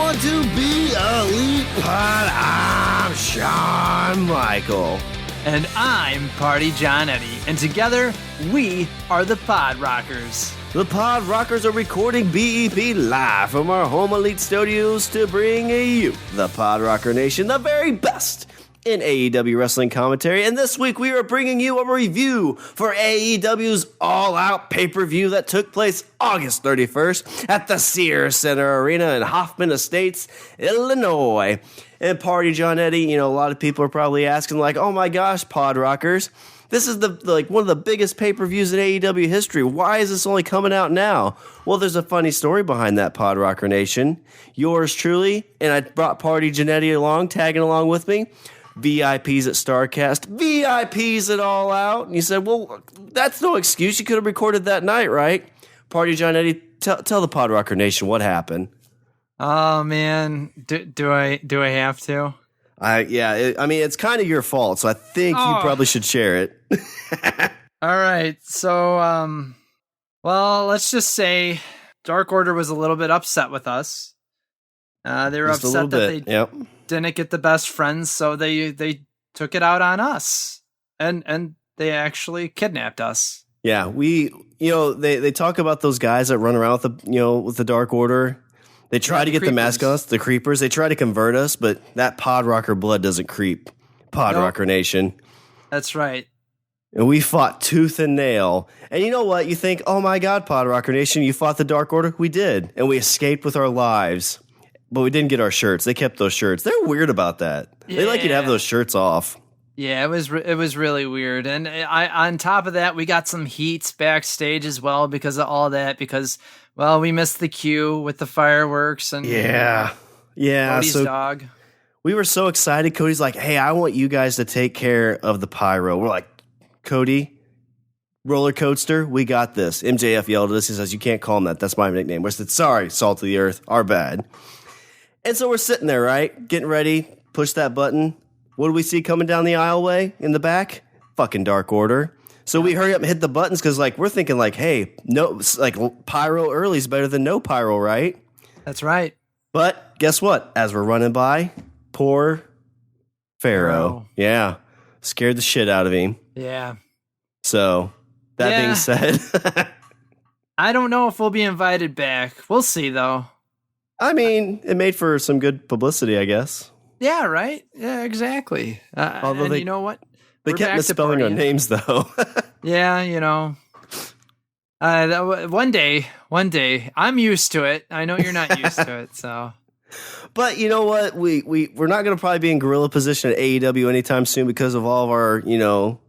want to be Elite Pod? I'm Shawn Michael. And I'm Party Johnnetty. And together, we are the PodRockers. The PodRockers are recording BEP live from our home Elite Studios to bring you, the PodRocker Nation, the very best in AEW wrestling commentary. And this week we are bringing you a review for AEW's All Out pay-per-view that took place August 31st at the Sears Center Arena in Hoffman Estates, Illinois. And Party Johnnetty, a lot of people are probably asking like, oh my gosh, PodRockers, this is one of the biggest pay-per-views in AEW history. Why is this only coming out now? Well, there's a funny story behind that, PodRocker Nation. Yours truly, and I brought Party Johnnetty along, tagging along with me. VIPs at StarCast, VIPs at All Out. And you said, well, that's no excuse. You could have recorded that night, right? Party Johnnetty, tell the PodRocker Nation what happened. Oh man, do I have to? It's kind of your fault, so I think you probably should share it. All right, so well, let's just say Dark Order was a little bit upset with us. They were upset that they didn't get the best friends, so they took it out on us, and they actually kidnapped us. Yeah, they talk about those guys that run around with the Dark Order. They try to get the mascots, the creepers. They try to convert us, but that PodRocker blood doesn't creep. PodRocker Nation. That's right. And we fought tooth and nail. And you know what? You think, oh my God, PodRocker Nation, you fought the Dark Order? We did. And we escaped with our lives. But we didn't get our shirts. They kept those shirts. They're weird about that. Yeah. They like you to have those shirts off. Yeah, it was really weird. And on top of that, we got some heat backstage as well because of all that. Because, well, we missed the cue with the fireworks and Cody's dog. We were so excited. Cody's like, hey, I want you guys to take care of the pyro. We're like, Cody, roller coaster, we got this. MJF yelled at us. He says, you can't call him that. That's my nickname. We said, sorry, Salt of the Earth, our bad. And so we're sitting there, right? Getting ready, push that button. What do we see coming down the aisleway in the back? Fucking Dark Order. So we hurry up and hit the buttons because, we're thinking, hey, no, pyro early is better than no pyro, right? That's right. But guess what? As we're running by, poor Pharaoh. Yeah. Scared the shit out of him. Yeah. So, that being said. I don't know if we'll be invited back. We'll see, though. I mean, it made for some good publicity, I guess. Yeah, right? Yeah, exactly. Although you know what? They kept misspelling our names, though. Yeah, one day, I'm used to it. I know you're not used to it, so. But you know what? We're not going to probably be in gorilla position at AEW anytime soon because of all of our,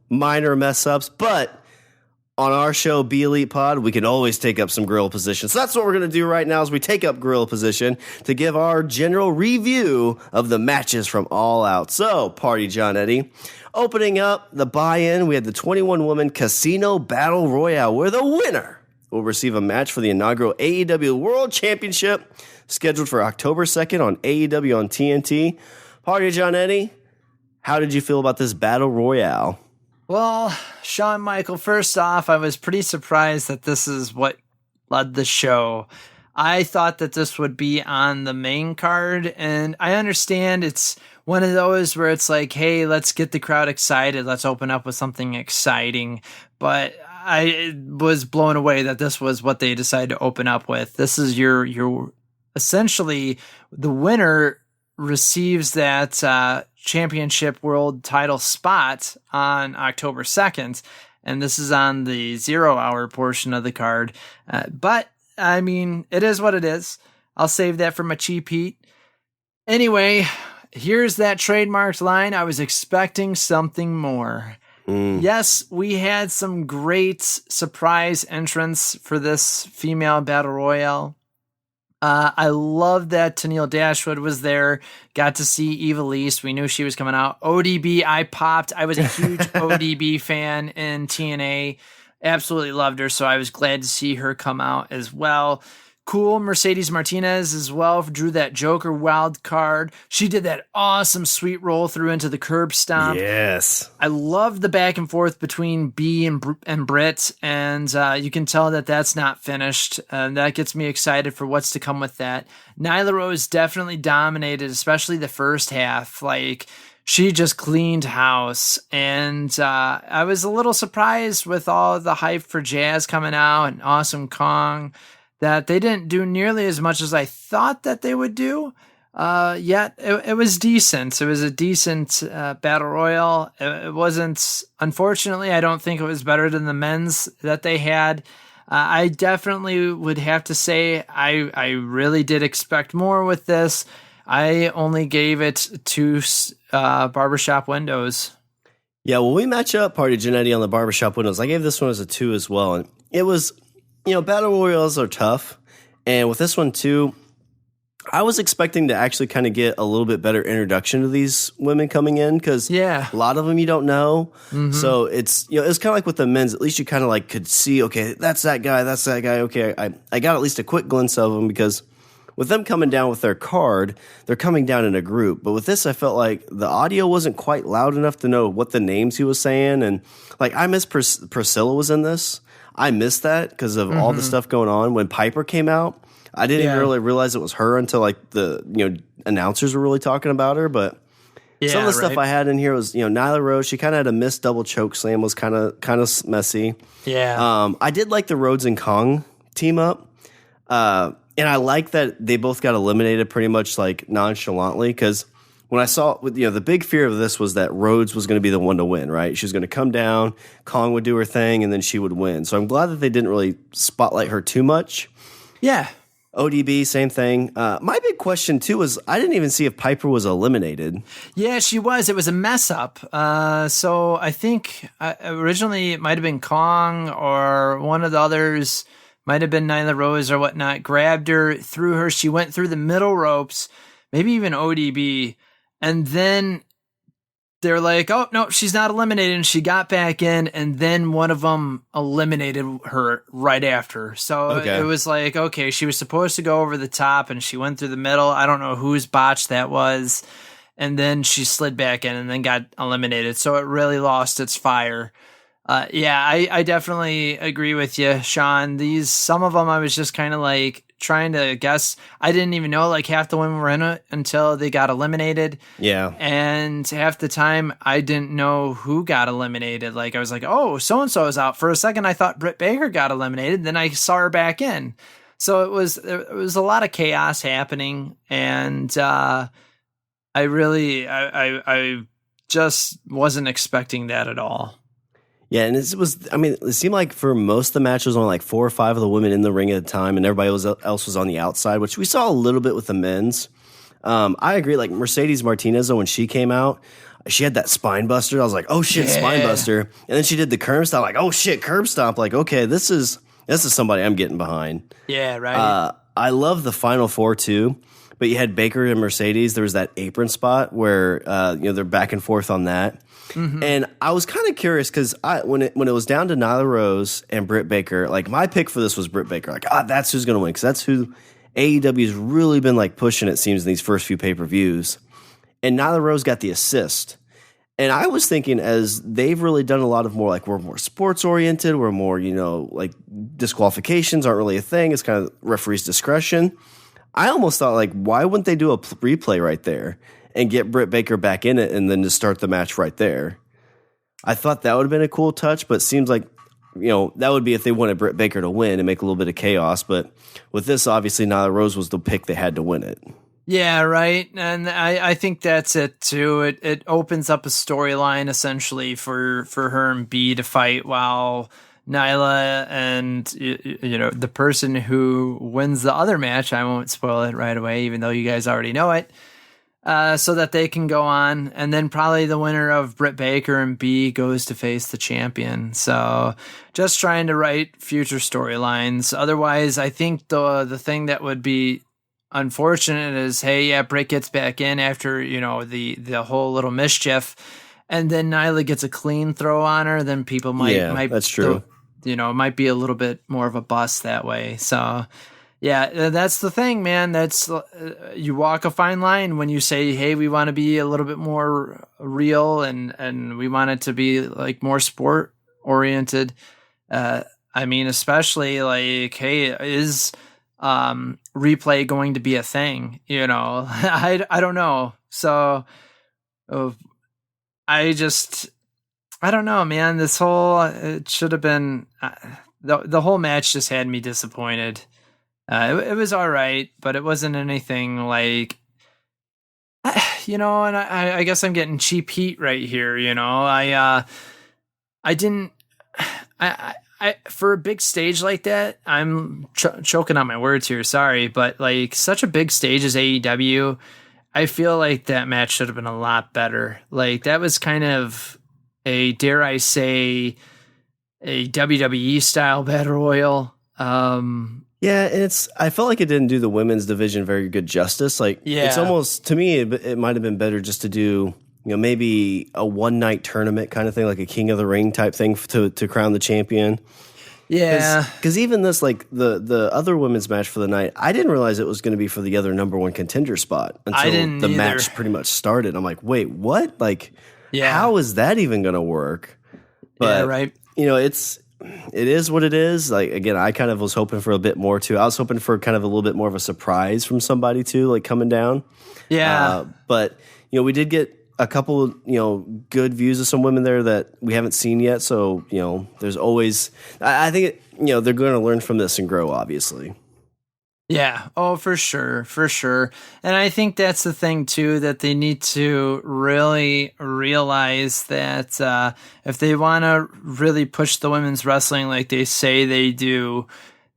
minor mess-ups. But on our show, Be Elite Pod, we can always take up some gorilla position. So that's what we're going to do right now is we take up gorilla position to give our general review of the matches from All Out. So, Party Johnnetty, opening up the buy-in, we had the 21-woman Casino Battle Royale, where the winner will receive a match for the inaugural AEW World Championship, scheduled for October 2nd on AEW on TNT. Party Johnnetty, how did you feel about this Battle Royale? Well, Shawn Michael, first off, I was pretty surprised that this is what led the show. I thought that this would be on the main card, and I understand it's one of those where it's like, hey, let's get the crowd excited. Let's open up with something exciting. But I was blown away that this was what they decided to open up with. This is your essentially the winner receives that championship world title spot on October 2nd. And this is on the 0 hour portion of the card. But I mean, it is what it is. I'll save that for my cheap heat. Anyway, here's that trademarked line. I was expecting something more. Yes, we had some great surprise entrants for this female battle royale. I love that Tenille Dashwood was there. Got to see Eva Least. We knew she was coming out. ODB, I popped. I was a huge ODB fan in TNA. Absolutely loved her, so I was glad to see her come out as well. cool. Mercedes Martinez as well drew that Joker wild card. She did that awesome sweet roll through into the curb stomp. Yes. I love the back and forth between B and Britt, and you can tell that that's not finished. And that gets me excited for what's to come with that. Nyla Rose definitely dominated, especially the first half. Like, she just cleaned house, and I was a little surprised with all the hype for Jazz coming out and Awesome Kong that they didn't do nearly as much as I thought that they would do. Yet it was decent. It was a decent battle royal. It wasn't, unfortunately, I don't think it was better than the men's that they had. I definitely would have to say I really did expect more with this. I only gave it 2 barbershop windows. Yeah, well, we match up Party Johnnetty on the barbershop windows. I gave this one as a 2 as well. And it was, battle royals are tough. And with this one, too, I was expecting to actually kind of get a little bit better introduction to these women coming in because a lot of them you don't know. Mm-hmm. So it's, it's kind of like with the men's, at least you kind of like could see, okay, that's that guy. Okay, I got at least a quick glimpse of them because with them coming down with their card, they're coming down in a group. But with this, I felt like the audio wasn't quite loud enough to know what the names he was saying. And like, I miss Priscilla was in this. I missed that because of all the stuff going on. When Piper came out, I didn't even really realize it was her until like the announcers were really talking about her. But some of the stuff I had in here was Nyla Rose. She kind of had a missed double choke slam, was kind of messy. Yeah. I did like the Rhodes and Kong team up, and I like that they both got eliminated pretty much like nonchalantly because when I saw the big fear of this was that Rhodes was going to be the one to win, right? She was going to come down, Kong would do her thing, and then she would win. So I'm glad that they didn't really spotlight her too much. Yeah. ODB, same thing. My big question, too, was I didn't even see if Piper was eliminated. Yeah, she was. It was a mess up. So I think originally it might have been Kong or one of the others, might have been Nyla Rose or whatnot, grabbed her, threw her. She went through the middle ropes, maybe even ODB. And then they're like, oh, no, she's not eliminated. And she got back in, and then one of them eliminated her right after. So it was like, okay, she was supposed to go over the top, and she went through the middle. I don't know whose botch that was. And then she slid back in and then got eliminated. So it really lost its fire. I definitely agree with you, Shawn. Some of them I was just kind of like trying to guess. I didn't even know like half the women were in it until they got eliminated. Yeah. And half the time I didn't know who got eliminated. Like I was like, oh, so-and-so is out. For a second I thought Britt Baker got eliminated. Then I saw her back in. So it was a lot of chaos happening. And I just wasn't expecting that at all. Yeah, and it seemed like for most of the match, there was only like 4 or 5 of the women in the ring at a time, and everybody else was on the outside, which we saw a little bit with the men's. I agree, like Mercedes Martinez, when she came out, she had that spine buster. I was like, oh shit, spine buster. And then she did the curb stomp, like, oh shit, curb stomp. Like, okay, this is somebody I'm getting behind. Yeah, right. I love the Final Four too, but you had Baker and Mercedes. There was that apron spot where they're back and forth on that. Mm-hmm. And I was kind of curious because when it was down to Nyla Rose and Britt Baker, like my pick for this was Britt Baker. Like, that's who's going to win because that's who AEW's really been like pushing, it seems, in these first few pay-per-views. And Nyla Rose got the assist. And I was thinking, as they've really done a lot of more, like, we're more sports oriented, we're more, like disqualifications aren't really a thing. It's kind of referee's discretion. I almost thought, like, why wouldn't they do a replay right there and get Britt Baker back in it and then just start the match right there? I thought that would have been a cool touch, but it seems like, that would be if they wanted Britt Baker to win and make a little bit of chaos. But with this, obviously, Nyla Rose was the pick they had to win it. Yeah, right. And I think that's it, too. It opens up a storyline, essentially, for her and B to fight while Nyla and, the person who wins the other match, I won't spoil it right away, even though you guys already know it, so that they can go on. And then probably the winner of Britt Baker and B goes to face the champion. So just trying to write future storylines. Otherwise, I think the thing that would be unfortunate is, hey, yeah, Britt gets back in after, the whole little mischief, and then Nyla gets a clean throw on her, then people might that's true. It might be a little bit more of a bust that way. So Yeah, that's the thing, man. That's you walk a fine line when you say, "Hey, we want to be a little bit more real and we want it to be like more sport oriented." I mean, especially like, hey, is replay going to be a thing? You know, I don't know. So I don't know, man. This whole it should have been the whole match just had me disappointed. It was all right, but it wasn't anything like, you know, and I guess I'm getting cheap heat right here. You know, I didn't, for a big stage like that, I'm choking on my words here. Sorry. But like such a big stage as AEW, I feel like that match should have been a lot better. Like that was kind of a, dare I say, a WWE style battle royal. Yeah, and I felt like it didn't do the women's division very good justice. Like, it's almost, to me, it might have been better just to do, you know, maybe a one-night tournament kind of thing, like a King of the Ring type thing to crown the champion. Yeah. Because even this, like, the other women's match for the night, I didn't realize it was going to be for the other number one contender spot until the match pretty much started. I'm like, wait, what? Like, how is that even going to work? But, yeah, right. You know, it is what it is. Like, again, I kind of was hoping for a bit more too. I was hoping for kind of a little bit more of a surprise from somebody too, like coming down. Yeah. But, you know, we did get a couple, you know, good views of some women there that we haven't seen yet. So, you know, there's always, I think, you know, they're going to learn from this and grow, obviously. Yeah. Oh, for sure. For sure. And I think that's the thing too, that they need to really realize that if they want to really push the women's wrestling like they say they do,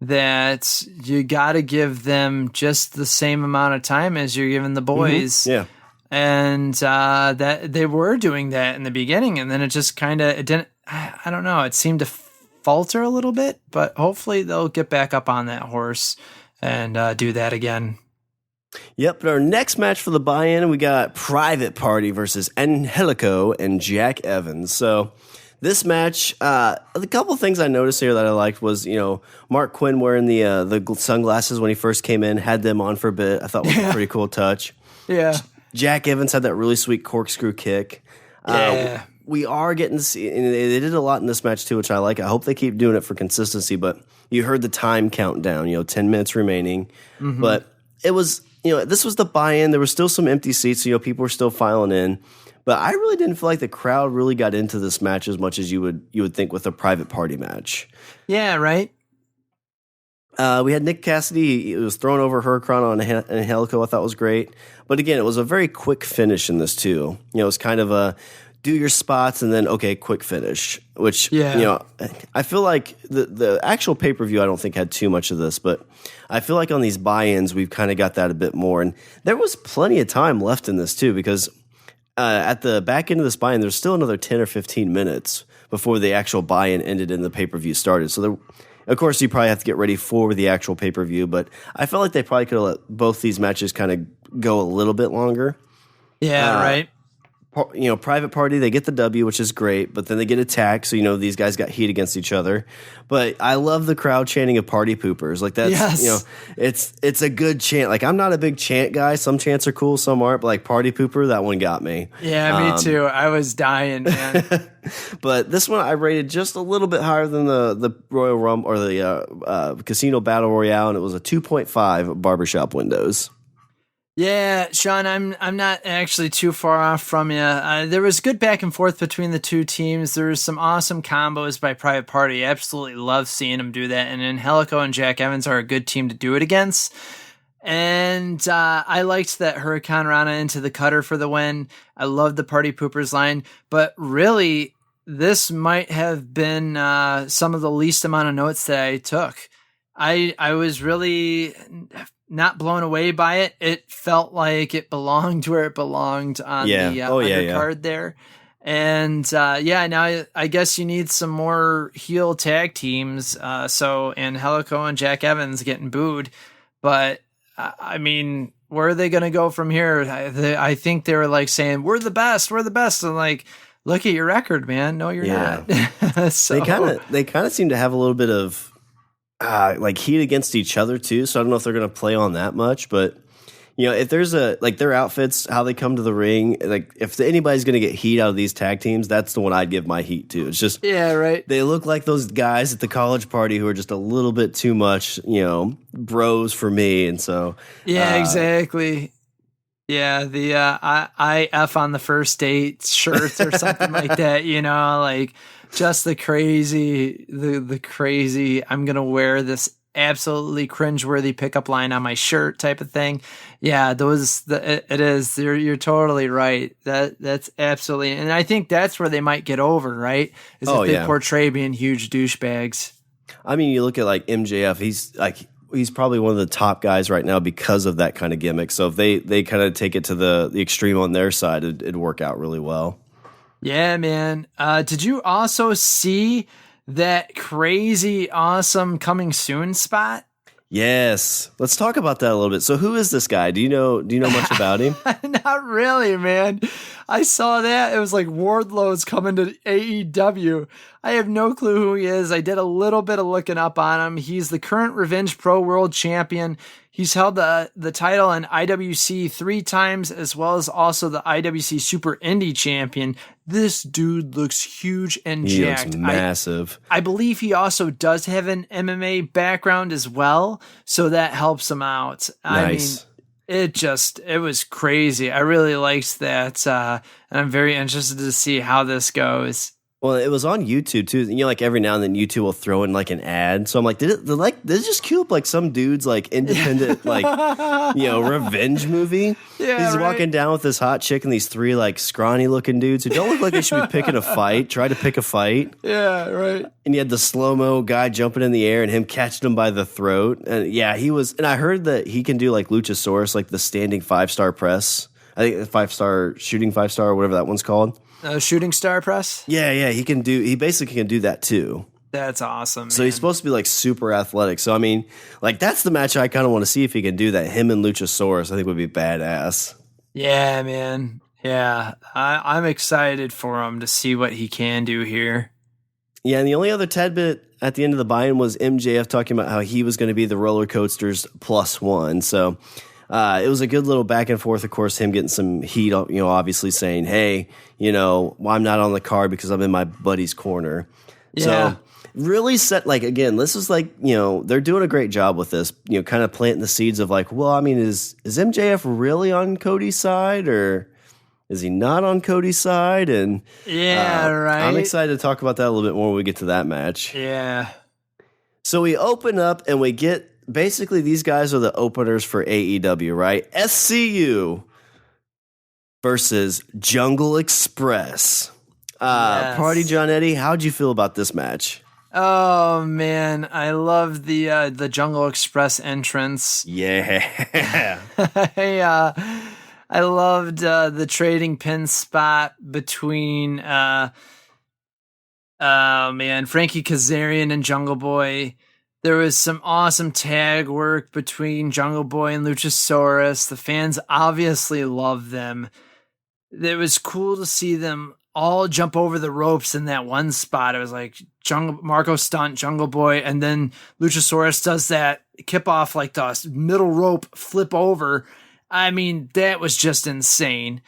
that you got to give them just the same amount of time as you're giving the boys. Mm-hmm. Yeah. And that they were doing that in the beginning, and then it just kind of, it didn't, I don't know, it seemed to falter a little bit, but hopefully they'll get back up on that horse and do that again. Yep, but our next match for the buy-in, we got Private Party versus Angelico and Jack Evans. So this match, a couple things I noticed here that I liked was, you know, Mark Quinn wearing the sunglasses when he first came in, had them on for a bit. I thought was a pretty cool touch. Yeah. Jack Evans had that really sweet corkscrew kick. Yeah. We are getting to see, and they did a lot in this match too, which I like. I hope they keep doing it for consistency, but you heard the time countdown, you know, 10 minutes remaining. Mm-hmm. But it was, you know, this was the buy-in. There were still some empty seats, so, you know, people were still filing in. But I really didn't feel like the crowd really got into this match as much as you would think with a Private Party match. Yeah, right. We had Nick Cassidy. It was thrown over Hurricane on Angelico. I thought was great. But again, it was a very quick finish in this too. You know, it was kind of a do your spots and then, okay, quick finish. Which, you know, I feel like the actual pay-per-view I don't think had too much of this. But I feel like on these buy-ins, we've kind of got that a bit more. And there was plenty of time left in this too, because at the back end of this buy-in, there's still another 10 or 15 minutes before the actual buy-in ended and the pay-per-view started. So of course, you probably have to get ready for the actual pay-per-view, but I felt like they probably could have let both these matches kind of go a little bit longer. Yeah, right. You know, Private Party, they get the W, which is great, but then they get attacked, so, you know, these guys got heat against each other. But I love the crowd chanting of party poopers. Like, that's, you know, it's a good chant. Like, I'm not a big chant guy. Some chants are cool, some aren't, but like party pooper, that one got me. Yeah, me too. I was dying, man. But this one I rated just a little bit higher than the Royal Rumble or the Casino Battle Royale, and it was a 2.5 barbershop windows. Yeah, Shawn, I'm not actually too far off from you. There was good back and forth between the two teams. There was some awesome combos by Private Party. I absolutely love seeing them do that. And Angelico and Jack Evans are a good team to do it against. And I liked that Hurricane Rana into the cutter for the win. I loved the Party Poopers line. But really, this might have been some of the least amount of notes that I took. I was really not blown away by it. It felt like it belonged where it belonged on the undercard there. And now I guess you need some more heel tag teams. So Angelico and Jack Evans getting booed. But I mean, where are they going to go from here? I think they were like saying, we're the best. And like, look at your record, man. No, you're not. So, they kind of seem to have a little bit of like heat against each other too. So I don't know if they're going to play on that much, but you know, if there's like their outfits, how they come to the ring, like if anybody's going to get heat out of these tag teams, that's the one I'd give my heat to. It's just, yeah, right. They look like those guys at the college party who are just a little bit too much, you know, bros for me. And so, yeah, exactly. Yeah, the I F on the first date shirts or something like that, you know, like just the crazy, I'm going to wear this absolutely cringeworthy pickup line on my shirt type of thing. Yeah, it is. You're totally right. That's absolutely, and I think that's where they might get over, right? Is if they portray being huge douchebags. I mean, you look at like MJF, he's probably one of the top guys right now because of that kind of gimmick. So if they kind of take it to the extreme on their side, it'd work out really well. Yeah, man. Did you also see that crazy, awesome coming soon spot? Yes. Let's talk about that a little bit. So who is this guy? Do you know much about him? Not really, man. I saw that. It was like Wardlow's coming to AEW. I have no clue who he is. I did a little bit of looking up on him. He's the current Revenge Pro World Champion. He's held the title in IWC 3 times, as well as also the IWC Super Indie Champion. This dude looks huge and jacked. He looks massive. I believe he also does have an MMA background as well, so that helps him out. Nice. I mean, it was crazy. I really liked that, and I'm very interested to see how this goes. Well, it was on YouTube too. You know, like every now and then YouTube will throw in like an ad. So I'm like, did it just queue up like some dude's like independent, like, you know, revenge movie? Yeah, he's walking down with this hot chick and these 3 like scrawny looking dudes who don't look like they should be picking a fight. Try to pick a fight. Yeah, right. And you had the slow-mo guy jumping in the air and him catching him by the throat. And yeah, and I heard that he can do like Luchasaurus, like the standing 5-star press. I think 5-star, shooting 5-star, or whatever that one's called. Shooting star press? Yeah, he basically can do that too. That's awesome. So he's supposed to be like super athletic. So I mean, like that's the match I kind of want to see if he can do that. Him and Luchasaurus, I think would be badass. Yeah, man. Yeah, I'm excited for him to see what he can do here. Yeah, and the only other tad bit at the end of the buy-in was MJF talking about how he was going to be the roller coaster's +1. So it was a good little back and forth. Of course, him getting some heat, you know, obviously saying, hey, you know, well, I'm not on the card because I'm in my buddy's corner. Yeah. So really set, like, again, this is like, you know, they're doing a great job with this, you know, kind of planting the seeds of like, well, I mean, is MJF really on Cody's side or is he not on Cody's side? And yeah, right. I'm excited to talk about that a little bit more when we get to that match. Yeah. So we open up and we get, basically, these guys are the openers for AEW, right? SCU versus Jungle Express. Yes. Party Johnnetty, how'd you feel about this match? Oh man, I love the Jungle Express entrance. Yeah. I loved the trading pin spot between Frankie Kazarian and Jungle Boy. There was some awesome tag work between Jungle Boy and Luchasaurus. The fans obviously loved them. It was cool to see them all jump over the ropes in that one spot. It was like Marco Stunt, Jungle Boy, and then Luchasaurus does that kip off like the middle rope flip over. I mean, that was just insane.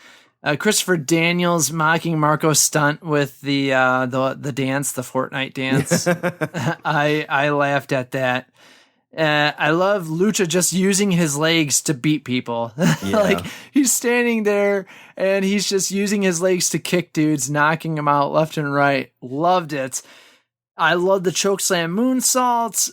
Christopher Daniels mocking Marco Stunt with the dance, the Fortnite dance. I laughed at that. I love Lucha just using his legs to beat people. Yeah. Like he's standing there and he's just using his legs to kick dudes, knocking them out left and right. Loved it. I love the chokeslam moonsaults.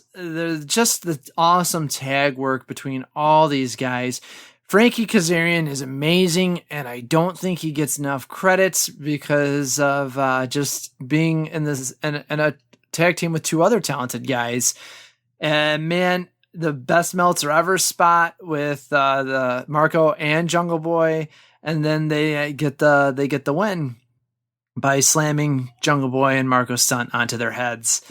Just the awesome tag work between all these guys. Frankie Kazarian is amazing, and I don't think he gets enough credits because of just being in a tag team with 2 other talented guys. And man, the best Meltzer ever spot with the Marco and Jungle Boy, and then they get the win by slamming Jungle Boy and Marco Stunt onto their heads.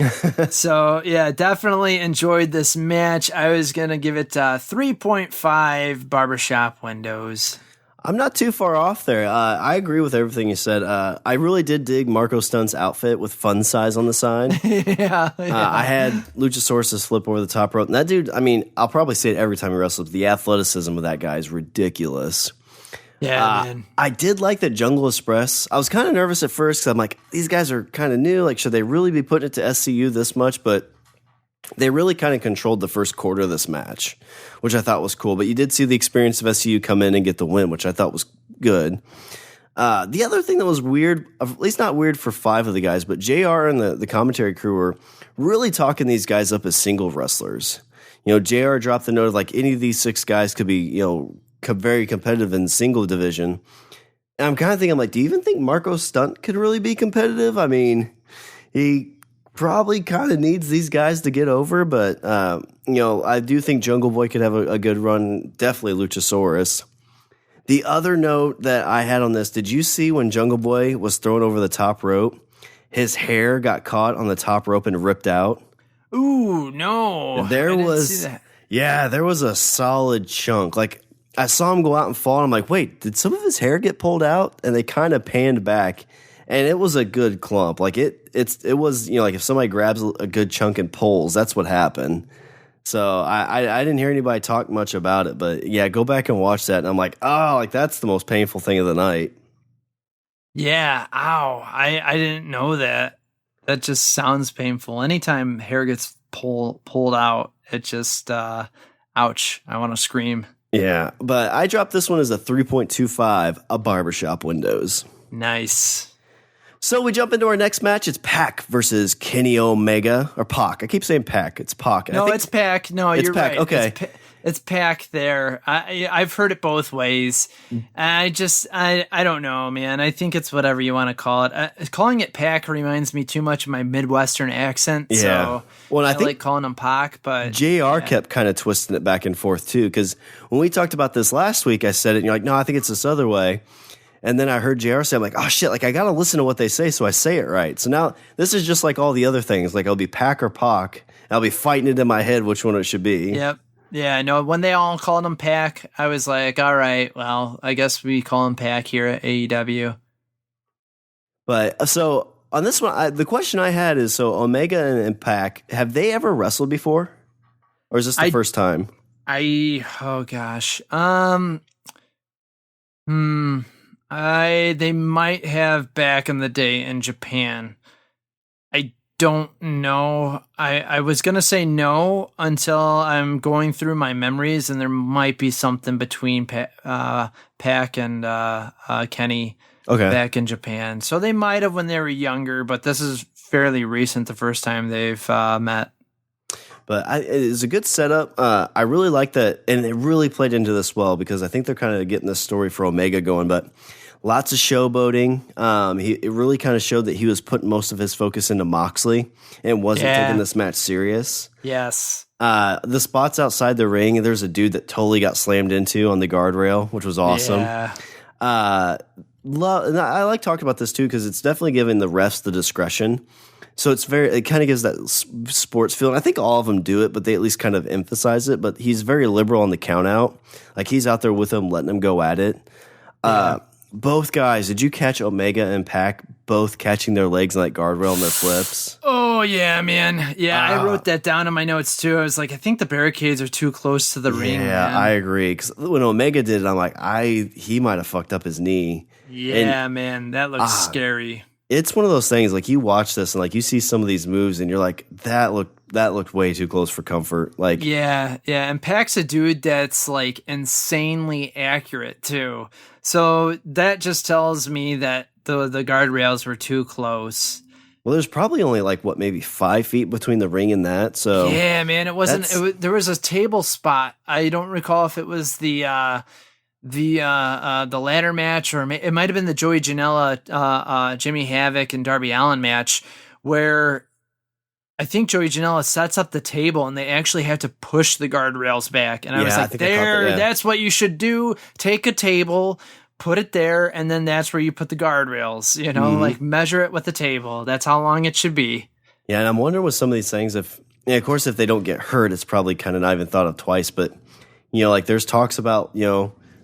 So yeah, definitely enjoyed this match. I was going to give it 3.5 barbershop windows. I'm not too far off there. I agree with everything you said. I really did dig Marco Stunt's outfit with fun size on the side. Yeah. I had Luchasaurus flip over the top rope. And that dude, I mean, I'll probably say it every time he wrestles. The athleticism of that guy is ridiculous. Yeah, man. I did like that Jungle Express. I was kind of nervous at first because I'm like, these guys are kind of new. Like, should they really be putting it to SCU this much? But they really kind of controlled the first quarter of this match, which I thought was cool. But you did see the experience of SCU come in and get the win, which I thought was good. The other thing that was weird, at least not weird for 5 of the guys, but JR and the commentary crew were really talking these guys up as single wrestlers. You know, JR dropped the note of like any of these 6 guys could be, you know, very competitive in single division. And I'm kind of thinking, like, do you even think Marco Stunt could really be competitive? I mean, he probably kind of needs these guys to get over, but, you know, I do think Jungle Boy could have a good run. Definitely Luchasaurus. The other note that I had on this, did you see when Jungle Boy was thrown over the top rope, his hair got caught on the top rope and ripped out? Ooh, no. There was a solid chunk. Like, I saw him go out and fall, and I'm like, wait, did some of his hair get pulled out? And they kind of panned back, and it was a good clump. Like, it was, you know, like if somebody grabs a good chunk and pulls, that's what happened. So I didn't hear anybody talk much about it, but yeah, go back and watch that, and I'm like, oh, like that's the most painful thing of the night. Yeah, ow. I didn't know that. That just sounds painful. Anytime hair gets pulled out, it just, ouch. I want to scream. Yeah, but I dropped this one as a 3.25, a barbershop windows. Nice. So we jump into our next match. It's Pac versus Kenny Omega, or Pac. I keep saying Pac. It's Pac. No, it's Pac. No, you're Pac. right. Okay. It's Pac there. I've heard it both ways. I don't know, man. I think it's whatever you want to call it. Calling it Pac reminds me too much of my Midwestern accent. Yeah. So well, I think like calling him Pac, but JR kept kind of twisting it back and forth too. Because when we talked about this last week, I said it, and you're like, no, I think it's this other way. And then I heard JR say, I'm like, oh shit, like I got to listen to what they say so I say it right. So now this is just like all the other things. Like I'll be Pac or Pac. I'll be fighting it in my head which one it should be. Yep. Yeah, I know. When they all called him Pac, I was like, all right, well, I guess we call him Pac here at AEW. But so on this one, the question I had is, so Omega and Pac, have they ever wrestled before? Or is this the first time? Oh gosh. They might have back in the day in Japan. I don't know. I was going to say no until I'm going through my memories, and there might be something between Pac and Kenny back in Japan. So they might have when they were younger, but this is fairly recent, the first time they've met. But it is a good setup. I really like that, and it really played into this well because I think they're kind of getting this story for Omega going, but lots of showboating. It really kind of showed that he was putting most of his focus into Moxley and wasn't taking this match serious. Yes. The spots outside the ring, there's a dude that totally got slammed into on the guardrail, which was awesome. Yeah. And I like talking about this too because it's definitely giving the refs the discretion. So it kind of gives that sports feel. And I think all of them do it, but they at least kind of emphasize it. But he's very liberal on the count out. Like he's out there with them, letting them go at it. Both guys, did you catch Omega and Pac both catching their legs on that guardrail and their flips? Oh, yeah, man. Yeah, I wrote that down in my notes, too. I was like, I think the barricades are too close to the ring. Yeah, I agree. Because when Omega did it, I'm like, he might have fucked up his knee. Yeah, man, that looks scary. It's one of those things, like you watch this and like you see some of these moves and you're like, that looked way too close for comfort. Like Yeah, and Pac's a dude that's like insanely accurate too. So that just tells me that the guardrails were too close. Well, there's probably only like maybe 5 feet between the ring and that. So yeah, man, it wasn't. There was a table spot. I don't recall if it was the ladder match, or it might have been the Joey Janela, Jimmy Havoc and Darby Allin match, where I think Joey Janela sets up the table and they actually have to push the guardrails back. And I was like, that's what you should do. Take a table, put it there, and then that's where you put the guardrails, like measure it with the table. That's how long it should be. Yeah. And I'm wondering with some of these things, of course, if they don't get hurt, it's probably kind of not even thought of twice, but like there's talks about,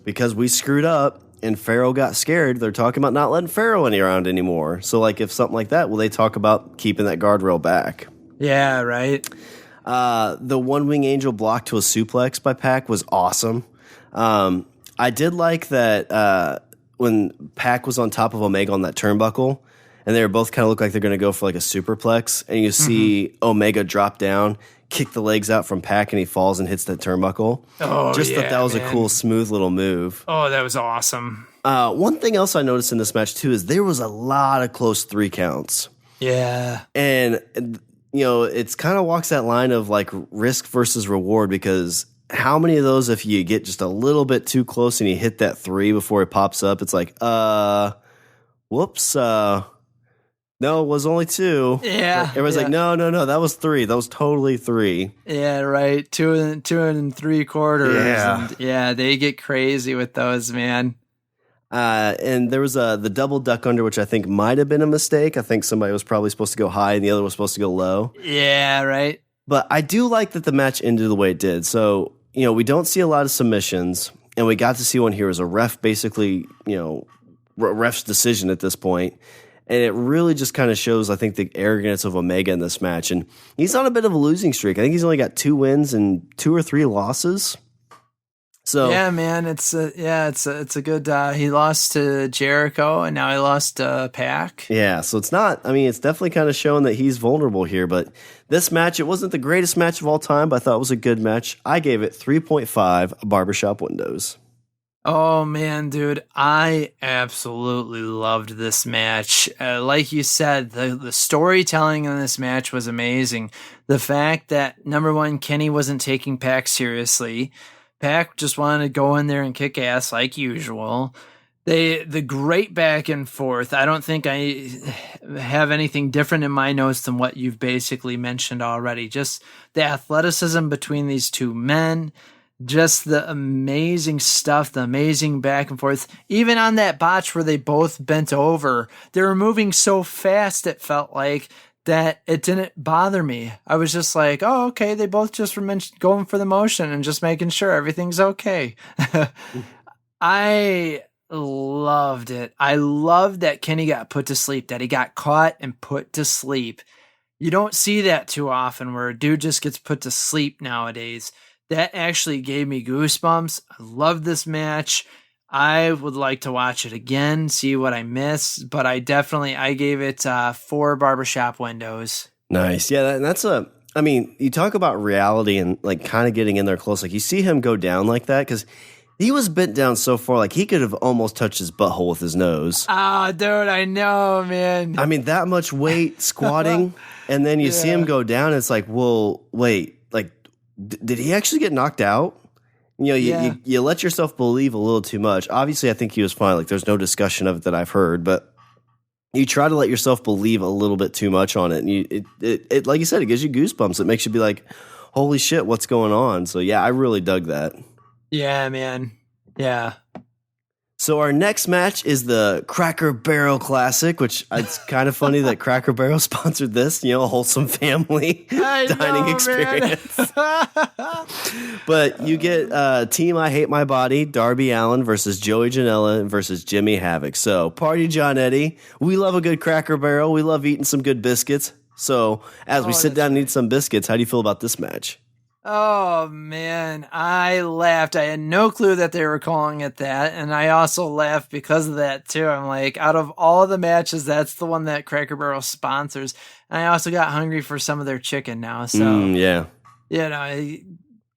because we screwed up, and Pharaoh got scared, they're talking about not letting Pharaoh around anymore. So, like, if something like that, will they talk about keeping that guardrail back? Yeah, right. The One Wing Angel block to a suplex by Pac was awesome. I did like that when Pac was on top of Omega on that turnbuckle, and they were both kind of look like they're going to go for like a superplex, and you see Omega drop down, kick the legs out from Pac, and he falls and hits that turnbuckle. Oh, Just thought that was a cool, smooth little move. Oh, that was awesome. One thing else I noticed in this match, too, is there was a lot of close 3 counts. Yeah. And, you know, it's kind of walks that line of like risk versus reward, because how many of those, if you get just a little bit too close and you hit that 3 before it pops up, it's like, whoops, no, it was only 2. Yeah. Everyone's like, no, that was 3. That was totally 3. Yeah, right. 2 and 3/4. Yeah. And yeah, they get crazy with those, man. And there was the double duck under, which I think might have been a mistake. I think somebody was probably supposed to go high and the other was supposed to go low. Yeah, right. But I do like that the match ended the way it did. So, you know, we don't see a lot of submissions, and we got to see one here as a ref, basically, you know, ref's decision at this point. And it really just kind of shows, I think, the arrogance of Omega in this match. And he's on a bit of a losing streak. I think he's only got 2 wins and 2 or 3 losses. So yeah, man, it's a good. He lost to Jericho, and now he lost to Pac. Yeah, so it's not. I mean, it's definitely kind of showing that he's vulnerable here. But this match, it wasn't the greatest match of all time, but I thought it was a good match. I gave it 3.5 barbershop windows. Oh, man, dude, I absolutely loved this match. Like you said, the storytelling in this match was amazing. The fact that, number one, Kenny wasn't taking Pac seriously. Pac just wanted to go in there and kick ass like usual. The great back and forth. I don't think I have anything different in my notes than what you've basically mentioned already. Just the athleticism between these two men. Just the amazing stuff, the amazing back and forth. Even on that botch where they both bent over, they were moving so fast, it felt like, that it didn't bother me. I was just like, oh, okay, they both just were going for the motion and just making sure everything's okay. I loved it. I loved that Kenny got put to sleep, that he got caught and put to sleep. You don't see that too often where a dude just gets put to sleep nowadays. That actually gave me goosebumps. I love this match. I would like to watch it again, see what I missed, but I gave it 4 barbershop windows. Nice. Yeah, I mean, you talk about reality and like kind of getting in there close. Like you see him go down like that because he was bent down so far, like he could have almost touched his butthole with his nose. Ah, dude, I know, man. I mean, that much weight squatting, and then you see him go down. It's like, well, wait, like, did he actually get knocked out? You know, you let yourself believe a little too much. Obviously, I think he was fine. Like, there's no discussion of it that I've heard, but you try to let yourself believe a little bit too much on it, and it like you said, it gives you goosebumps. It makes you be like, holy shit, what's going on? So yeah, I really dug that. Yeah, man. Yeah. So our next match is the Cracker Barrel Classic, which it's kind of funny that Cracker Barrel sponsored this, you know, a wholesome family dining experience. But you get Team I Hate My Body, Darby Allin versus Joey Janela versus Jimmy Havoc. So Party Johnnetty, we love a good Cracker Barrel. We love eating some good biscuits. So as we sit down and eat some biscuits, how do you feel about this match? Oh, man, I laughed. I had no clue that they were calling it that, and I also laughed because of that, too. I'm like, out of all the matches, that's the one that Cracker Barrel sponsors. And I also got hungry for some of their chicken now, so... yeah. You know, it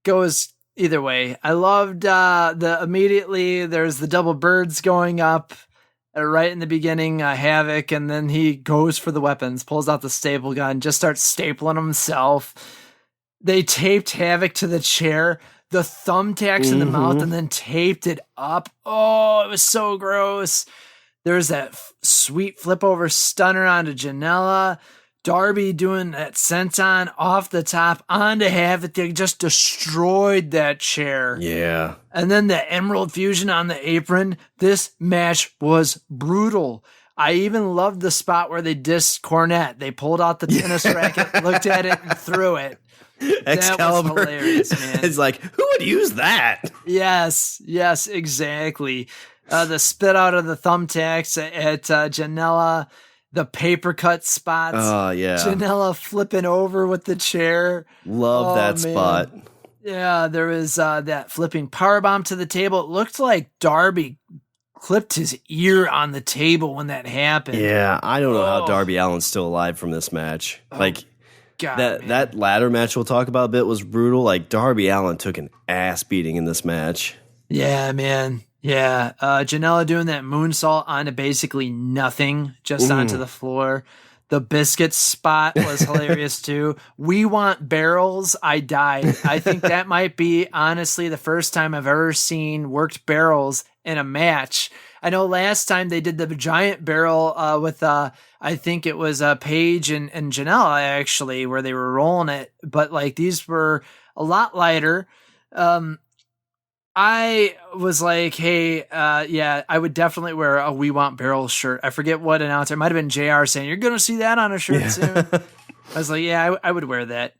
goes either way. I loved immediately, there's the double birds going up right in the beginning, Havoc, and then he goes for the weapons, pulls out the staple gun, just starts stapling himself. They taped Havoc to the chair, the thumbtacks in the mouth, and then taped it up. Oh, it was so gross. There's that sweet flip over stunner onto Janela. Darby doing that senton off the top onto Havoc. They just destroyed that chair. Yeah. And then the Emerald Fusion on the apron. This match was brutal. I even loved the spot where they dissed Cornette. They pulled out the tennis racket, looked at it, and threw it. Excalibur. That was hilarious, man. It's like, who would use that? Yes, exactly. The spit out of the thumbtacks at Janela, the paper cut spots. Oh, yeah. Janela flipping over with the chair. Love that spot. Yeah, there was that flipping powerbomb to the table. It looked like Darby clipped his ear on the table when that happened. Yeah, I don't know how Darby Allin's still alive from this match. God, that ladder match we'll talk about a bit was brutal. Like, Darby Allin took an ass beating in this match. Yeah, man. Yeah. Janela doing that moonsault onto basically nothing, just onto the floor. The biscuit spot was hilarious too. We want barrels. I died. I think that might be honestly the first time I've ever seen worked barrels in a match. I know last time they did the giant barrel with I think it was Paige and Janela actually, where they were rolling it, but like these were a lot lighter. I was like, hey, yeah, I would definitely wear a We Want Barrels shirt. I forget what announcer. It might have been JR saying, you're going to see that on a shirt soon. I was like, yeah, I would wear that.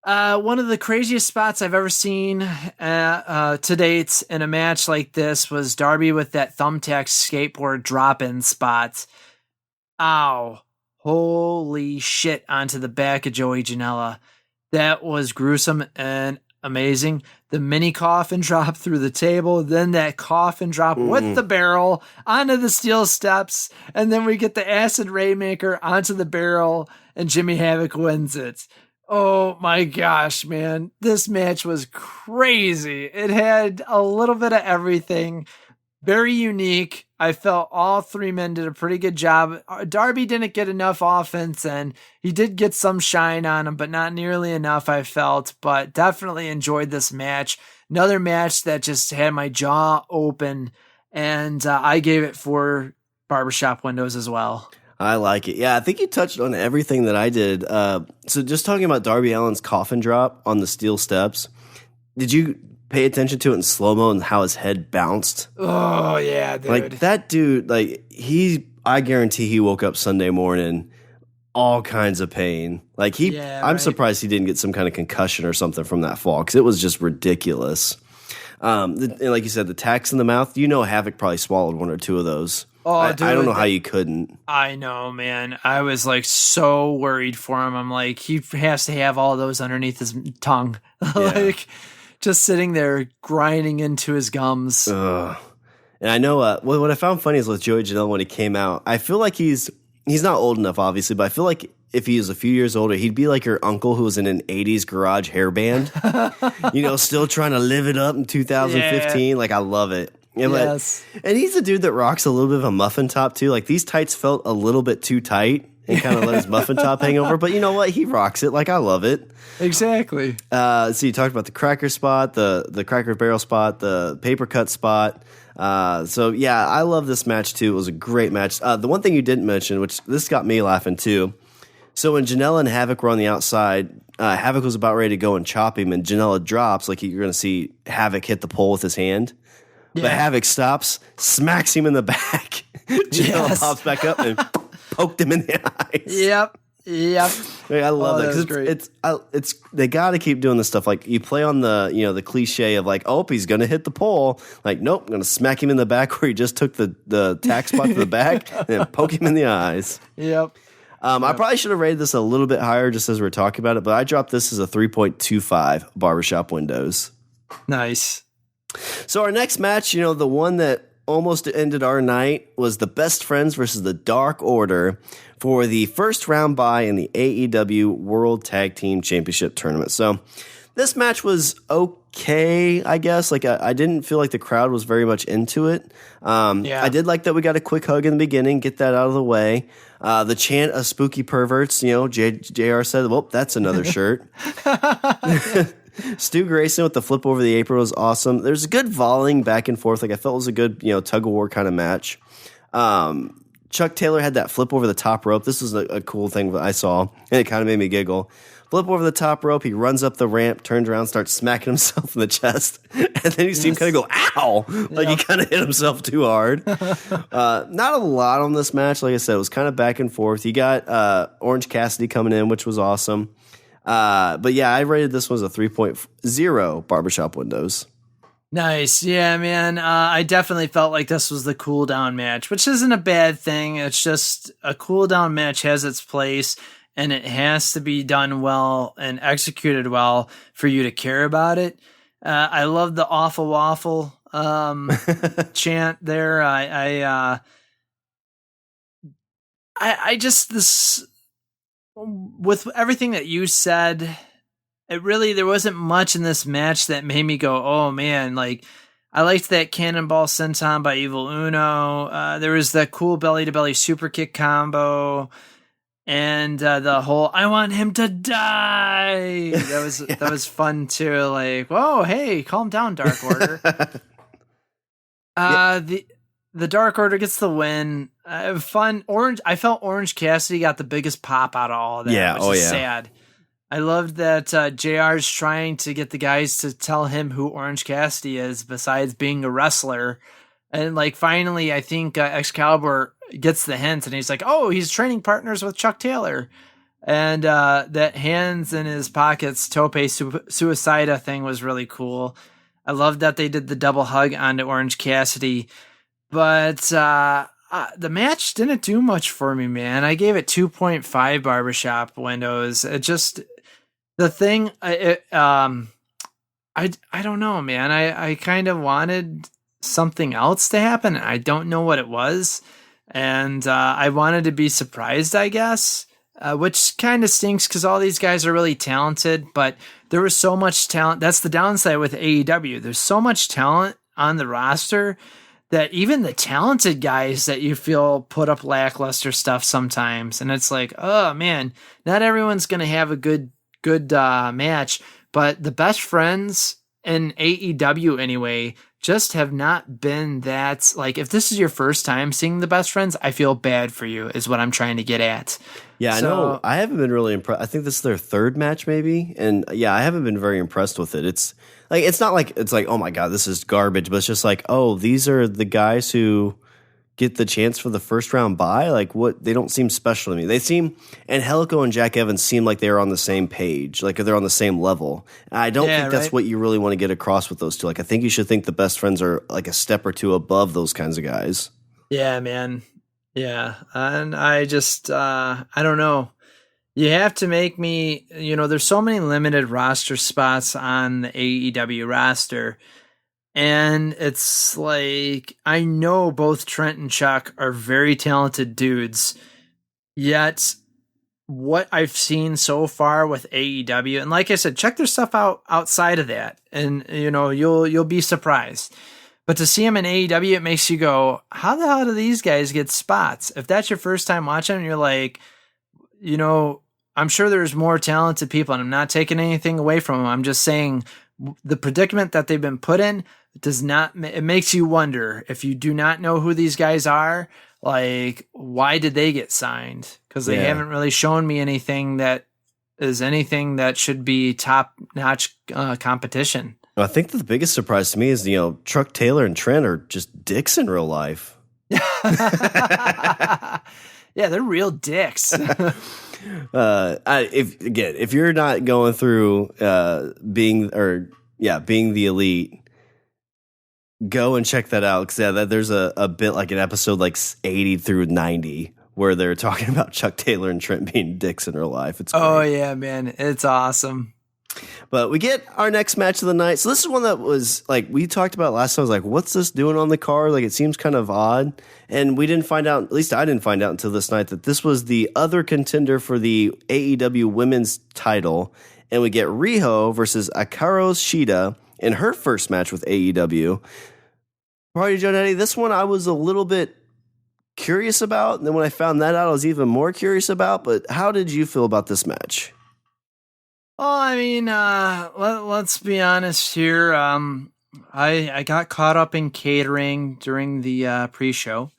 One of the craziest spots I've ever seen to date in a match like this was Darby with that thumbtack skateboard drop-in spot. Ow. Holy shit, onto the back of Joey Janela. That was gruesome and amazing. The mini coffin drop through the table, then that coffin drop with the barrel onto the steel steps, and then we get the acid rainmaker onto the barrel, and Jimmy Havoc wins it. Oh my gosh, man. This match was crazy. It had a little bit of everything. Very unique. I felt all three men did a pretty good job. Darby didn't get enough offense, and he did get some shine on him, but not nearly enough, I felt. But definitely enjoyed this match. Another match that just had my jaw open, and I gave it 4 barbershop windows as well. I like it. Yeah, I think you touched on everything that I did. So just talking about Darby Allin's coffin drop on the steel steps, did you pay attention to it in slow-mo and how his head bounced? Oh, yeah, dude. Like, that dude, like, I guarantee he woke up Sunday morning all kinds of pain. Like, I'm surprised he didn't get some kind of concussion or something from that fall, because it was just ridiculous. And like you said, the tacks in the mouth, Havoc probably swallowed 1 or 2 of those. Oh, dude, I don't know how you couldn't. I know, man. I was like so worried for him. I'm like, he has to have all those underneath his tongue. Like, just sitting there grinding into his gums. And I know what I found funny is with Joey Janela when he came out, I feel like he's not old enough, obviously, but I feel like if he was a few years older, he'd be like your uncle who was in an 80s garage hair band, still trying to live it up in 2015. Yeah. Like, I love it. Yeah, yes. And he's a dude that rocks a little bit of a muffin top too. Like, these tights felt a little bit too tight and kind of let his muffin top hang over. But you know what? He rocks it. Like, I love it. Exactly. So you talked about the cracker spot, the cracker barrel spot, the paper cut spot. So yeah, I love this match too. It was a great match. The one thing you didn't mention, which this got me laughing too. So when Janela and Havoc were on the outside, Havoc was about ready to go and chop him, and Janela drops. Like, you're going to see Havoc hit the pole with his hand. Yeah. But Havoc stops, smacks him in the back. Janela pops back up and poked him in the eyes. Yep. I love that because it's they got to keep doing this stuff. Like, you play on the cliche of like, oh, he's gonna hit the pole. Like, nope, I'm gonna smack him in the back where he just took the tack spot to the back and then poke him in the eyes. Yep. I probably should have rated this a little bit higher just as we were talking about it, but I dropped this as a 3.25 barbershop windows. Nice. So our next match, the one that almost ended our night, was the Best Friends versus the Dark Order for the first round bye in the AEW World Tag Team Championship Tournament. So this match was okay, I guess. Like, I didn't feel like the crowd was very much into it. I did like that we got a quick hug in the beginning, get that out of the way. The chant of spooky perverts, JR said, well, that's another shirt. Stu Grayson with the flip over the apron was awesome. There's a good volleying back and forth. Like, I felt it was a good, tug of war kind of match. Chuck Taylor had that flip over the top rope. This was a cool thing that I saw, and it kind of made me giggle. Flip over the top rope. He runs up the ramp, turns around, starts smacking himself in the chest. And then you see him kind of go, ow! Like, he kind of hit himself too hard. Not a lot on this match. Like I said, it was kind of back and forth. You got Orange Cassidy coming in, which was awesome. But yeah, I rated this one as a 3.0 barbershop windows. Nice. Yeah, man. I definitely felt like this was the cool down match, which isn't a bad thing. It's just a cool down match has its place, and it has to be done well and executed well for you to care about it. I love the awful waffle chant there. I just this with everything that you said, there wasn't much in this match that made me go, oh man, like I liked that cannonball senton by Evil Uno. There was that cool belly to belly super kick combo, and the whole "I want him to die" that was fun too. Like, whoa, hey, calm down, Dark Order. The Dark Order gets the win. Fun. I felt Orange Cassidy got the biggest pop out of all of that. Yeah, which is sad. I loved that JR's trying to get the guys to tell him who Orange Cassidy is besides being a wrestler. And like finally, I think Excalibur gets the hint and he's like, oh, he's training partners with Chuck Taylor. And that hands in his pockets, Tope Suicida thing was really cool. I loved that they did the double hug onto Orange Cassidy. But the match didn't do much for me, man. I gave it 2.5 barbershop windows. It just... The thing, I don't know, man. I kind of wanted something else to happen. I don't know what it was. And I wanted to be surprised, I guess, which kind of stinks because all these guys are really talented. But there was so much talent. That's the downside with AEW. There's so much talent on the roster that even the talented guys that you feel put up lackluster stuff sometimes. And it's like, oh, man, not everyone's going to have a good match, but the best friends in AEW anyway just have not been that, like, if this is your first time seeing the best friends, I feel bad for you is what I'm trying to get at. Yeah, I know. I haven't been really impressed. I think this is their third match maybe. And yeah, I haven't been very impressed with it. It's not like, it's like, oh my God, this is garbage, but it's just like, oh, these are the guys who get the chance for the first round bye. Like what? They don't seem special to me. They seem, and Helico and Jack Evans seem like they're on the same page, like they're on the same level. And I don't think that's what you really want to get across with those two. Like I think you should think the best friends are like a step or two above those kinds of guys. Yeah, man. Yeah. And I just, I don't know. You have to make me, there's so many limited roster spots on the AEW roster. And it's like, I know both Trent and Chuck are very talented dudes, yet what I've seen so far with AEW, and like I said, check their stuff out outside of that, and you'll be surprised. But to see them in AEW, it makes you go, how the hell do these guys get spots? If that's your first time watching, and you're like, I'm sure there's more talented people, and I'm not taking anything away from them. I'm just saying the predicament that they've been put in it makes you wonder, if you do not know who these guys are, like, why did they get signed? Because they haven't really shown me anything that should be top-notch competition. I think the biggest surprise to me is, Chuck Taylor and Trent are just dicks in real life. Yeah, they're real dicks. If you're not going through being the elite, go and check that out, because there's a bit like an episode like 80 through 90 where they're talking about Chuck Taylor and Trent being dicks in real life. It's great. Oh yeah, man, it's awesome. But we get our next match of the night. So this is one that was like we talked about last time. I was like, what's this doing on the card? Like, it seems kind of odd. And we didn't find out, at least I didn't find out until this night, that this was the other contender for the AEW women's title. And we get Riho versus Hikaru Shida in her first match with AEW. Party Johnnetty, this one I was a little bit curious about. And then when I found that out, I was even more curious about. But how did you feel about this match? Well, I mean, let's be honest here. I got caught up in catering during the pre-show.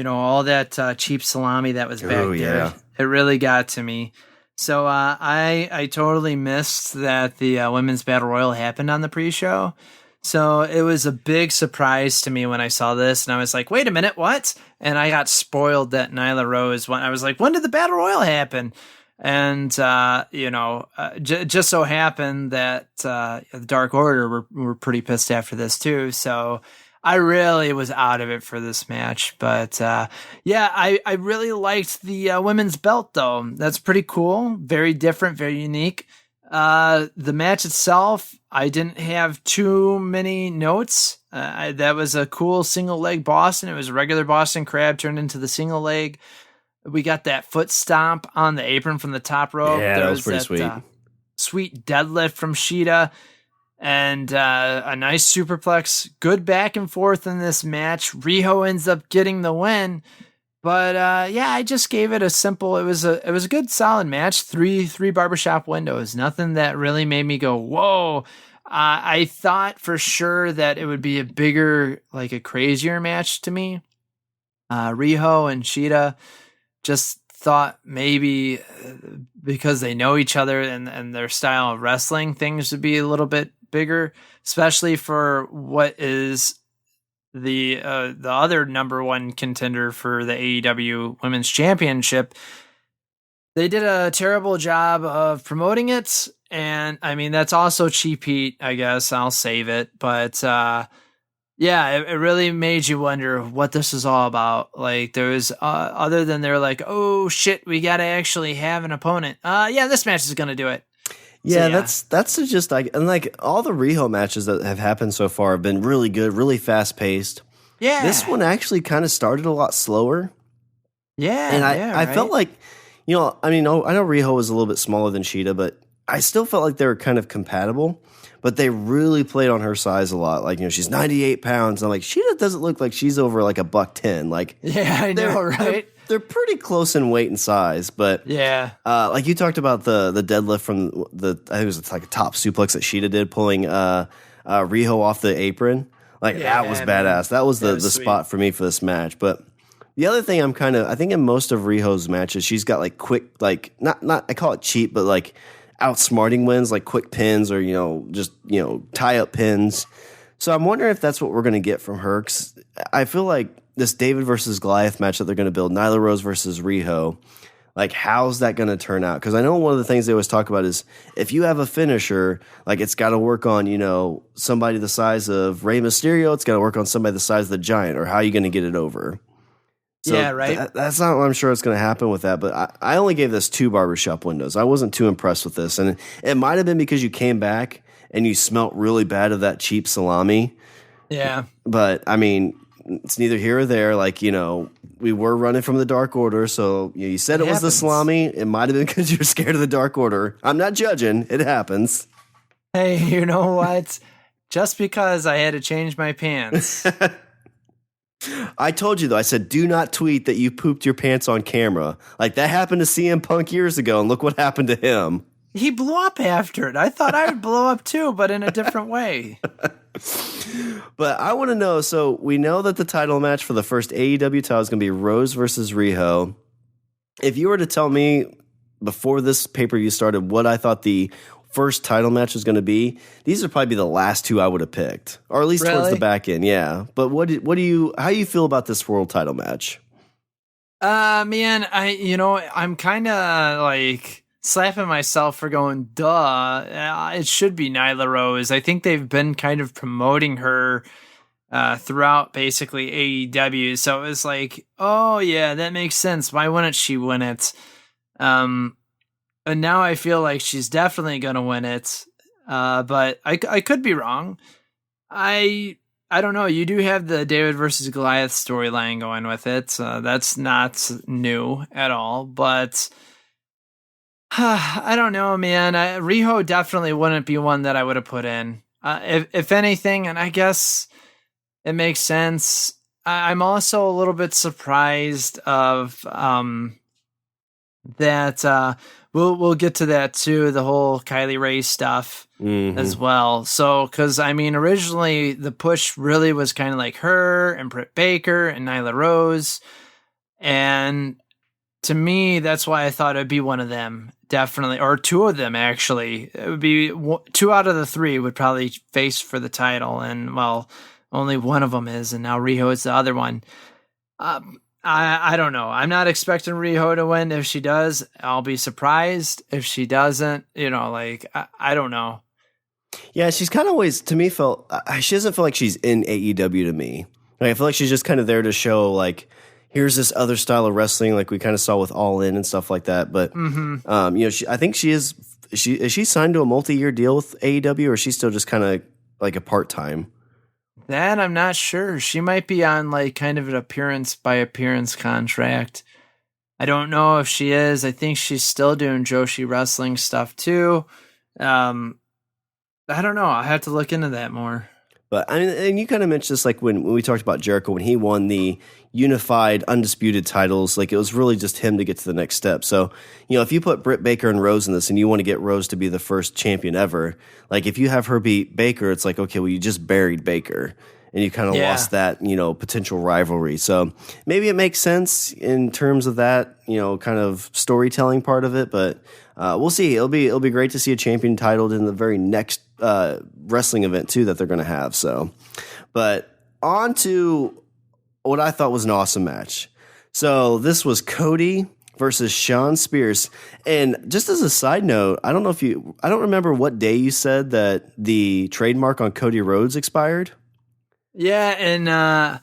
All that cheap salami that was back there. It really got to me. So I totally missed that the Women's Battle Royal happened on the pre-show. So it was a big surprise to me when I saw this, and I was like, wait a minute, what? And I got spoiled that Nyla Rose won. I was like, when did the Battle Royal happen? And, just so happened that the Dark Order were pretty pissed after this too. So I really was out of it for this match. But I really liked the women's belt, though. That's pretty cool. Very different, very unique. The match itself, I didn't have too many notes. That was a cool single leg Boston. It was a regular Boston Crab turned into the single leg. We got that foot stomp on the apron from the top rope. Yeah, that was pretty sweet. Sweet deadlift from Shida. And a nice superplex. Good back and forth in this match. Riho ends up getting the win. But I just gave it a simple. It was a good solid match. Three barbershop windows. Nothing that really made me go, whoa. I thought for sure that it would be a bigger, like a crazier match to me. Riho and Shida. Just thought maybe because they know each other and their style of wrestling, things would be a little bit bigger, especially for what is the other number one contender for the AEW Women's Championship. They did a terrible job of promoting it, and I mean that's also cheap heat. I guess I'll save it, but it really made you wonder what this is all about. Like, there was, other than they're like, oh shit, we got to actually have an opponent. This match is going to do it. Yeah, so, that's just like, and like all the Riho matches that have happened so far have been really good, really fast paced. Yeah. This one actually kind of started a lot slower. Yeah. And I felt like, I know Riho was a little bit smaller than Shida, but I still felt like they were kind of compatible. But they really played on her size a lot. Like, she's 98 pounds. I'm like, Shida doesn't look like she's over like a $110. Like, yeah, I know, right? They're pretty close in weight and size. But yeah, like you talked about the deadlift from I think it was like a top suplex that Shida did, pulling Riho off the apron. Like, that was badass. That was the spot for me for this match. But the other thing I think in most of Riho's matches, she's got like quick, like not I call it cheap, but like outsmarting wins, like quick pins or tie up pins. So I'm wondering if that's what we're going to get from her. 'Cause I feel like this David versus Goliath match that they're going to build, Nyla Rose versus Riho, like how's that going to turn out? Because I know one of the things they always talk about is if you have a finisher, like it's got to work on somebody the size of Rey Mysterio, it's got to work on somebody the size of the Giant, or how are you going to get it over? So yeah, right. That's not what I'm sure it's going to happen with that. But I only gave this 2 barbershop windows. I wasn't too impressed with this. And it might have been because you came back and you smelt really bad of that cheap salami. Yeah. But, I mean, it's neither here or there. Like, we were running from the Dark Order. So you said it was the salami. It might have been because you were scared of the Dark Order. I'm not judging. It happens. Hey, you know what? Just because I had to change my pants. I told you, though, I said, do not tweet that you pooped your pants on camera. Like, that happened to CM Punk years ago, and look what happened to him. He blew up after it. I thought I would blow up, too, but in a different way. But I want to know, so we know that the title match for the first AEW title is going to be Rose versus Riho. If you were to tell me before this pay-per-view started what I thought the first title match was going to be, these would probably be the last 2 I would have picked, or at least towards the back end. Yeah. But how do you feel about this world title match? Man, I'm kind of like slapping myself for going, duh. It should be Nyla Rose. I think they've been kind of promoting her throughout basically AEW. So it was like, oh yeah, that makes sense. Why wouldn't she win it? And now I feel like she's definitely going to win it. But I could be wrong. I don't know. You do have the David versus Goliath storyline going with it. That's not new at all. But I don't know, man. Riho definitely wouldn't be one that I would have put in. If anything, and I guess it makes sense, I'm also a little bit surprised of that. We'll get to that too, the whole Kylie Ray stuff as well. So, because I mean, originally the push really was kind of like her and Britt Baker and Nyla Rose, and to me, that's why I thought it'd be one of them, definitely, or 2 of them actually. It would be 2 out of the 3 would probably face for the title, and well, only one of them is, and now Riho is the other one. I don't know. I'm not expecting Riho to win. If she does, I'll be surprised. If she doesn't, I don't know. Yeah, she's kind of always, to me, she doesn't feel like she's in AEW to me. Like, I feel like she's just kind of there to show, like, here's this other style of wrestling, like we kind of saw with All In and stuff like that. But, I think is she signed to a multi-year deal with AEW, or is she still just kind of like a part-time? That I'm not sure. She might be on like kind of an appearance by appearance contract. I don't know if she is. I think she's still doing Joshi wrestling stuff too. I don't know. I have to look into that more. But I mean, and you kind of mentioned this, like when we talked about Jericho, when he won the unified undisputed titles, like it was really just him to get to the next step. So, if you put Britt Baker and Rose in this and you want to get Rose to be the first champion ever, like if you have her beat Baker, it's like, okay, well, you just buried Baker and you kind of lost that, potential rivalry. So maybe it makes sense in terms of that, kind of storytelling part of it, but we'll see. It'll be great to see a champion titled in the very next wrestling event too that they're going to have. So, but on to what I thought was an awesome match. So this was Cody versus Shawn Spears. And just as a side note, I don't remember what day you said that the trademark on Cody Rhodes expired. Yeah, and I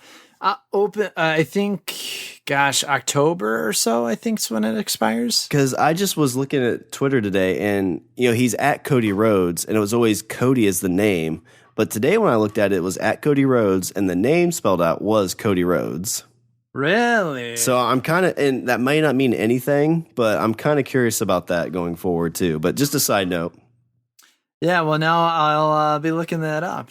think, October or so, I think is when it expires. Because I just was looking at Twitter today, and he's at Cody Rhodes, and it was always Cody as the name. But today when I looked at it, it was at Cody Rhodes, and the name spelled out was Cody Rhodes. Really? So I'm kind of, and that may not mean anything, but I'm kind of curious about that going forward too. But just a side note. Yeah, well, now I'll be looking that up.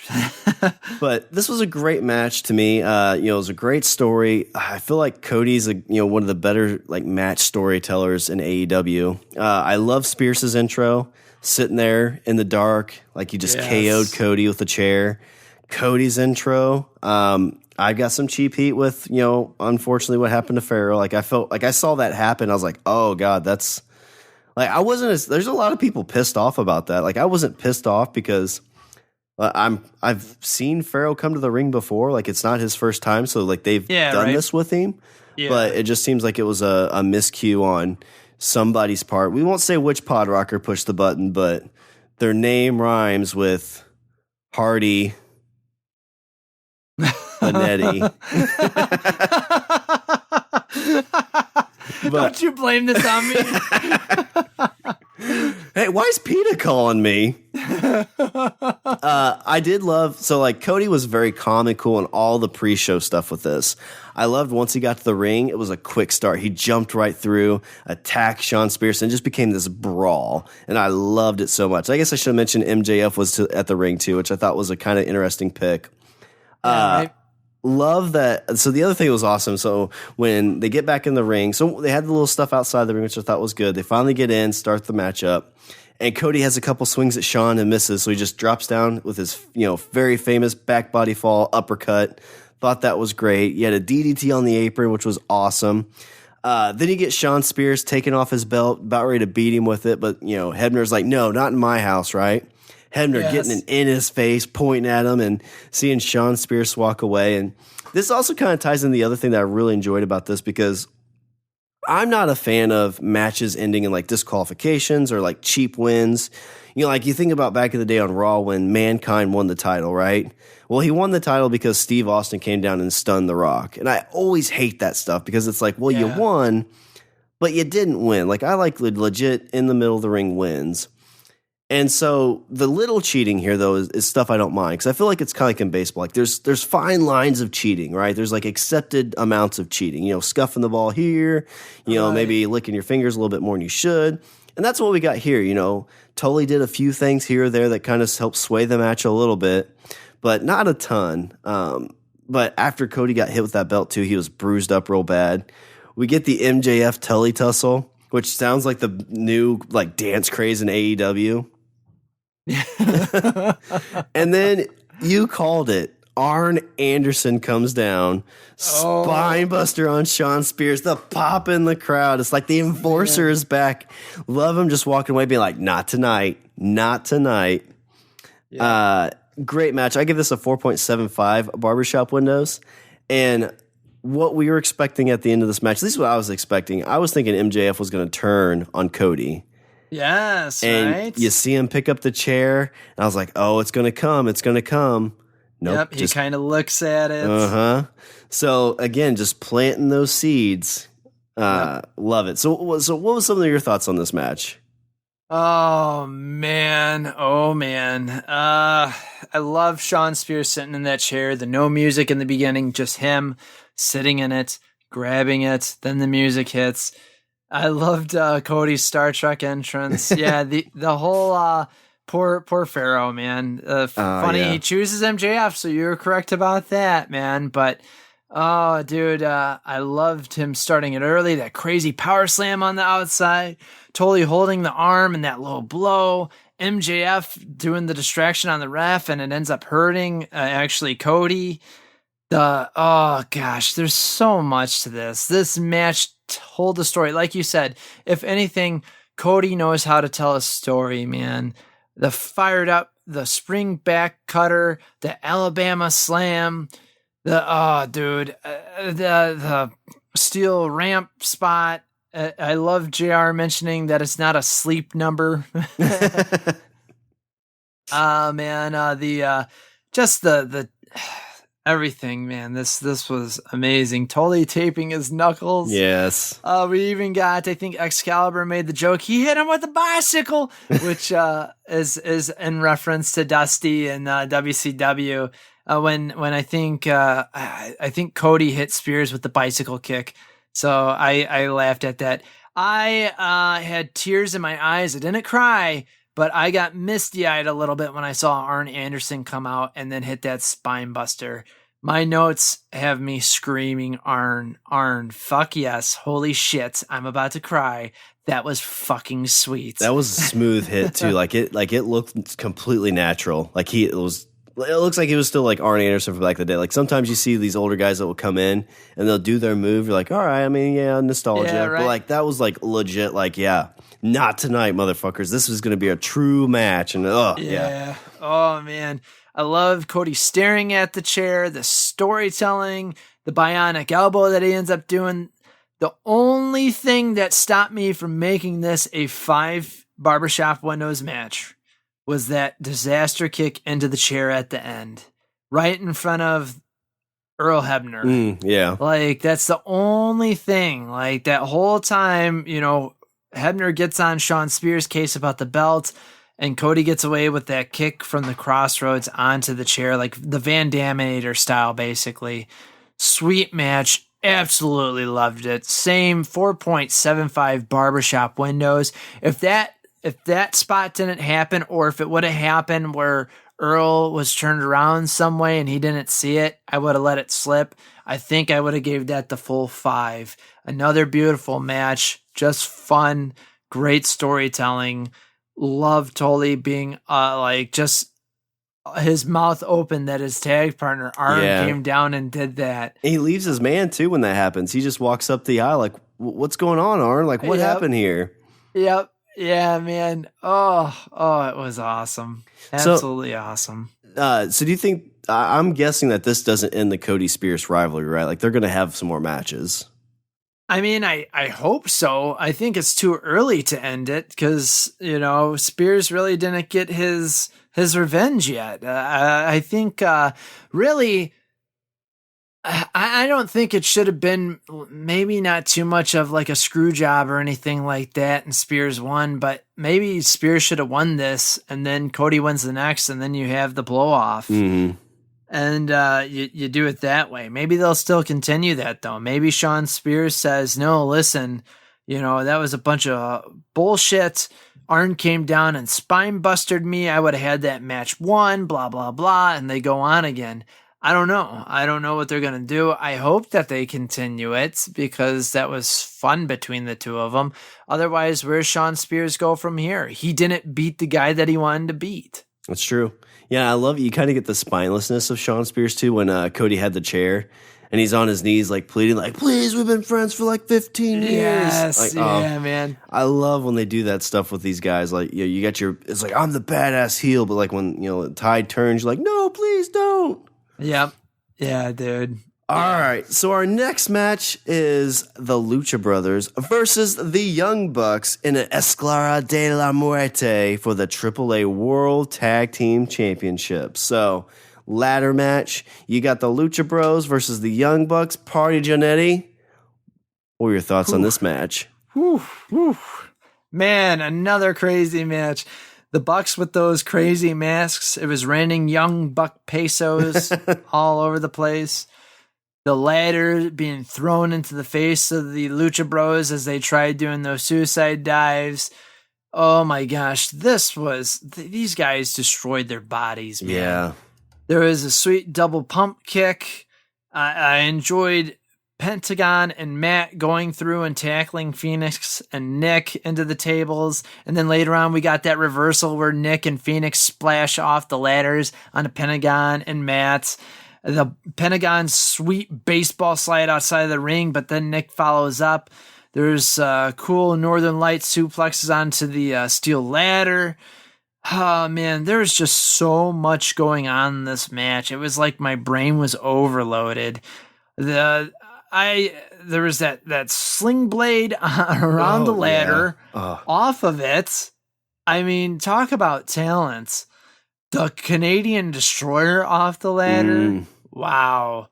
But this was a great match to me. It was a great story. I feel like Cody's one of the better like match storytellers in AEW. I love Spears' intro, sitting there in the dark, like he just KO'd Cody with a chair. Cody's intro. I got some cheap heat with unfortunately what happened to Pharaoh. Like I felt like I saw that happen. I was like, oh God, that's. Like I wasn't there's a lot of people pissed off about that. Like I wasn't pissed off because I've seen Pharaoh come to the ring before. Like it's not his first time, so like they've done this with him. Yeah. But it just seems like it was a miscue on somebody's part. We won't say which PodRocker pushed the button, but their name rhymes with Hardy Johnnetty. Don't you blame this on me? Hey, why is PETA calling me? I did love, so like Cody was very calm and cool in all the pre-show stuff with this. I loved once he got to the ring, it was a quick start. He jumped right through, attacked Shawn Spears, and just became this brawl. And I loved it so much. I guess I should have mentioned MJF was at the ring too, which I thought was a kind of interesting pick. Right. Love that. So the other thing was awesome. So when they get back in the ring, so they had the little stuff outside the ring, which I thought was good. They finally get in, start the matchup, and Cody has a couple swings at Shawn and misses. So he just drops down with his, very famous back body fall uppercut. Thought that was great. He had a DDT on the apron, which was awesome. Then you get Shawn Spears taking off his belt, about ready to beat him with it. But, Hebner's like, no, not in my house, right? Hebner getting it in his face, pointing at him, and seeing Shawn Spears walk away. And this also kind of ties in the other thing that I really enjoyed about this, because I'm not a fan of matches ending in like disqualifications or like cheap wins. Like you think about back in the day on Raw when Mankind won the title, right? Well, he won the title because Steve Austin came down and stunned The Rock. And I always hate that stuff because it's like, well, you won, but you didn't win. Like I like legit in the middle of the ring wins. And so the little cheating here, though, is stuff I don't mind, because I feel like it's kind of like in baseball. Like there's fine lines of cheating, right? There's like accepted amounts of cheating. Scuffing the ball here, maybe licking your fingers a little bit more than you should. And that's what we got here. Tully did a few things here or there that kind of helped sway the match a little bit, but not a ton. But after Cody got hit with that belt too, he was bruised up real bad. We get the MJF Tully tussle, which sounds like the new like dance craze in AEW. And then you called it. Arn Anderson comes down, spine buster on Shawn Spears, the pop in the crowd. It's like the enforcer is back. Love him just walking away being like, not tonight, not tonight. Yeah. Great match. I give this a 4.75 barbershop windows. And what we were expecting at the end of this match. At least what I was expecting. I was thinking MJF was going to turn on Cody. Yes, and right. You see him pick up the chair, and I was like, "Oh, it's going to come! It's going to come!" Nope. Yep, he kind of looks at it. So again, just planting those seeds. Love it. So what was some of your thoughts on this match? Oh man. I love Shawn Spears sitting in that chair. The no music in the beginning, just him sitting in it, grabbing it. Then the music hits. I loved Cody's Star Trek entrance. Yeah, the whole poor Pharaoh, man. Funny, he chooses MJF, so you're correct about that, man. But oh, dude, I loved him starting it early. That crazy power slam on the outside, totally holding the arm and that low blow. MJF doing the distraction on the ref, and it ends up hurting actually Cody. Oh gosh, there's so much to this. This match told the story. Like you said, if anything, Cody knows how to tell a story, man. The fired up, the spring back cutter, the Alabama slam, the steel ramp spot. I love JR mentioning that it's not a sleep number. The everything, man. This was amazing. Totally taping his knuckles. Yes. We even got, I think Excalibur made the joke, he hit him with a bicycle, which is in reference to Dusty and WCW. When I think Cody hit Spears with the bicycle kick. So I laughed at that. I had tears in my eyes. I didn't cry, but I got misty-eyed a little bit when I saw Arn Anderson come out and then hit that spine buster. My notes have me screaming, Arn, fuck yes, holy shit, I'm about to cry. That was fucking sweet. That was a smooth hit too. It looked completely natural. It looks like he was still like Arn Anderson from back in the day. Like sometimes you see these older guys that will come in and they'll do their move. You're like, all right, I mean, yeah, nostalgia. Yeah, right. But like that was like legit. Like, yeah, not tonight, motherfuckers. This is going to be a true match. And yeah. Oh man, I love Cody staring at the chair, the storytelling, the bionic elbow that he ends up doing. The only thing that stopped me from making this a 5 barbershop windows match was that disaster kick into the chair at the end, right in front of Earl Hebner. Yeah. Like, that's the only thing. Like, that whole time, Hebner gets on Shawn Spears' case about the belt, and Cody gets away with that kick from the crossroads onto the chair, like the Van Daminator style, basically. Sweet match. Absolutely loved it. Same 4.75 barbershop windows. If that spot didn't happen, or if it would have happened where Earl was turned around some way and he didn't see it, I would have let it slip. I think I would have gave that the full 5. Another beautiful match, just fun, great storytelling. Love Tully being just his mouth open that his tag partner Arn came down and did that. He leaves his man too when that happens. He just walks up the aisle like, "What's going on, Arn? Like, what happened here?" Yep. Yeah, man. Oh, it was awesome. Absolutely awesome. So do you think, I'm guessing that this doesn't end the Cody Spears rivalry, right? Like they're going to have some more matches. I mean, I hope so. I think it's too early to end it because, Spears really didn't get his revenge yet. I think really, I don't think it should have been maybe not too much of like a screw job or anything like that and Spears won, but maybe Spears should have won this and then Cody wins the next and then you have the blow off. Mm-hmm. And you do it that way. Maybe they'll still continue that though. Maybe Shawn Spears says, no, listen, that was a bunch of bullshit. Arn came down and spine busted me. I would have had that match won, blah, blah, blah. And they go on again. I don't know. I don't know what they're going to do. I hope that they continue it because that was fun between the two of them. Otherwise, where's Shawn Spears go from here? He didn't beat the guy that he wanted to beat. That's true. Yeah, I love it. You kind of get the spinelessness of Shawn Spears too when Cody had the chair and he's on his knees like pleading like, please, we've been friends for like 15 years. Yes, man. I love when they do that stuff with these guys. Like, you got it's like, I'm the badass heel, but like when, the tide turns, you're like, no, please don't. Yep. Yeah, dude. All right, so our next match is the Lucha Brothers versus the Young Bucks in an Esclara de la Muerte for the AAA World Tag Team Championship. So, ladder match, you got the Lucha Bros versus the Young Bucks. Party Johnnetty, what are your thoughts on this match? Man, another crazy match. The Bucks with those crazy masks. It was raining Young Buck pesos all over the place. The ladder being thrown into the face of the Lucha Bros as they tried doing those suicide dives. Oh my gosh, these guys destroyed their bodies, man. Yeah. There was a sweet double pump kick. I enjoyed Pentagon and Matt going through and tackling Phoenix and Nick into the tables. And then later on, we got that reversal where Nick and Phoenix splash off the ladders onto Pentagon and Matt. The Pentagon sweet baseball slide outside of the ring, but then Nick follows up. There's cool Northern Lights suplexes onto the steel ladder. Oh, man, there's just so much going on in this match. It was like my brain was overloaded. There was that sling blade around the ladder, off of it. I mean, talk about talent. The Canadian Destroyer off the ladder. Wow.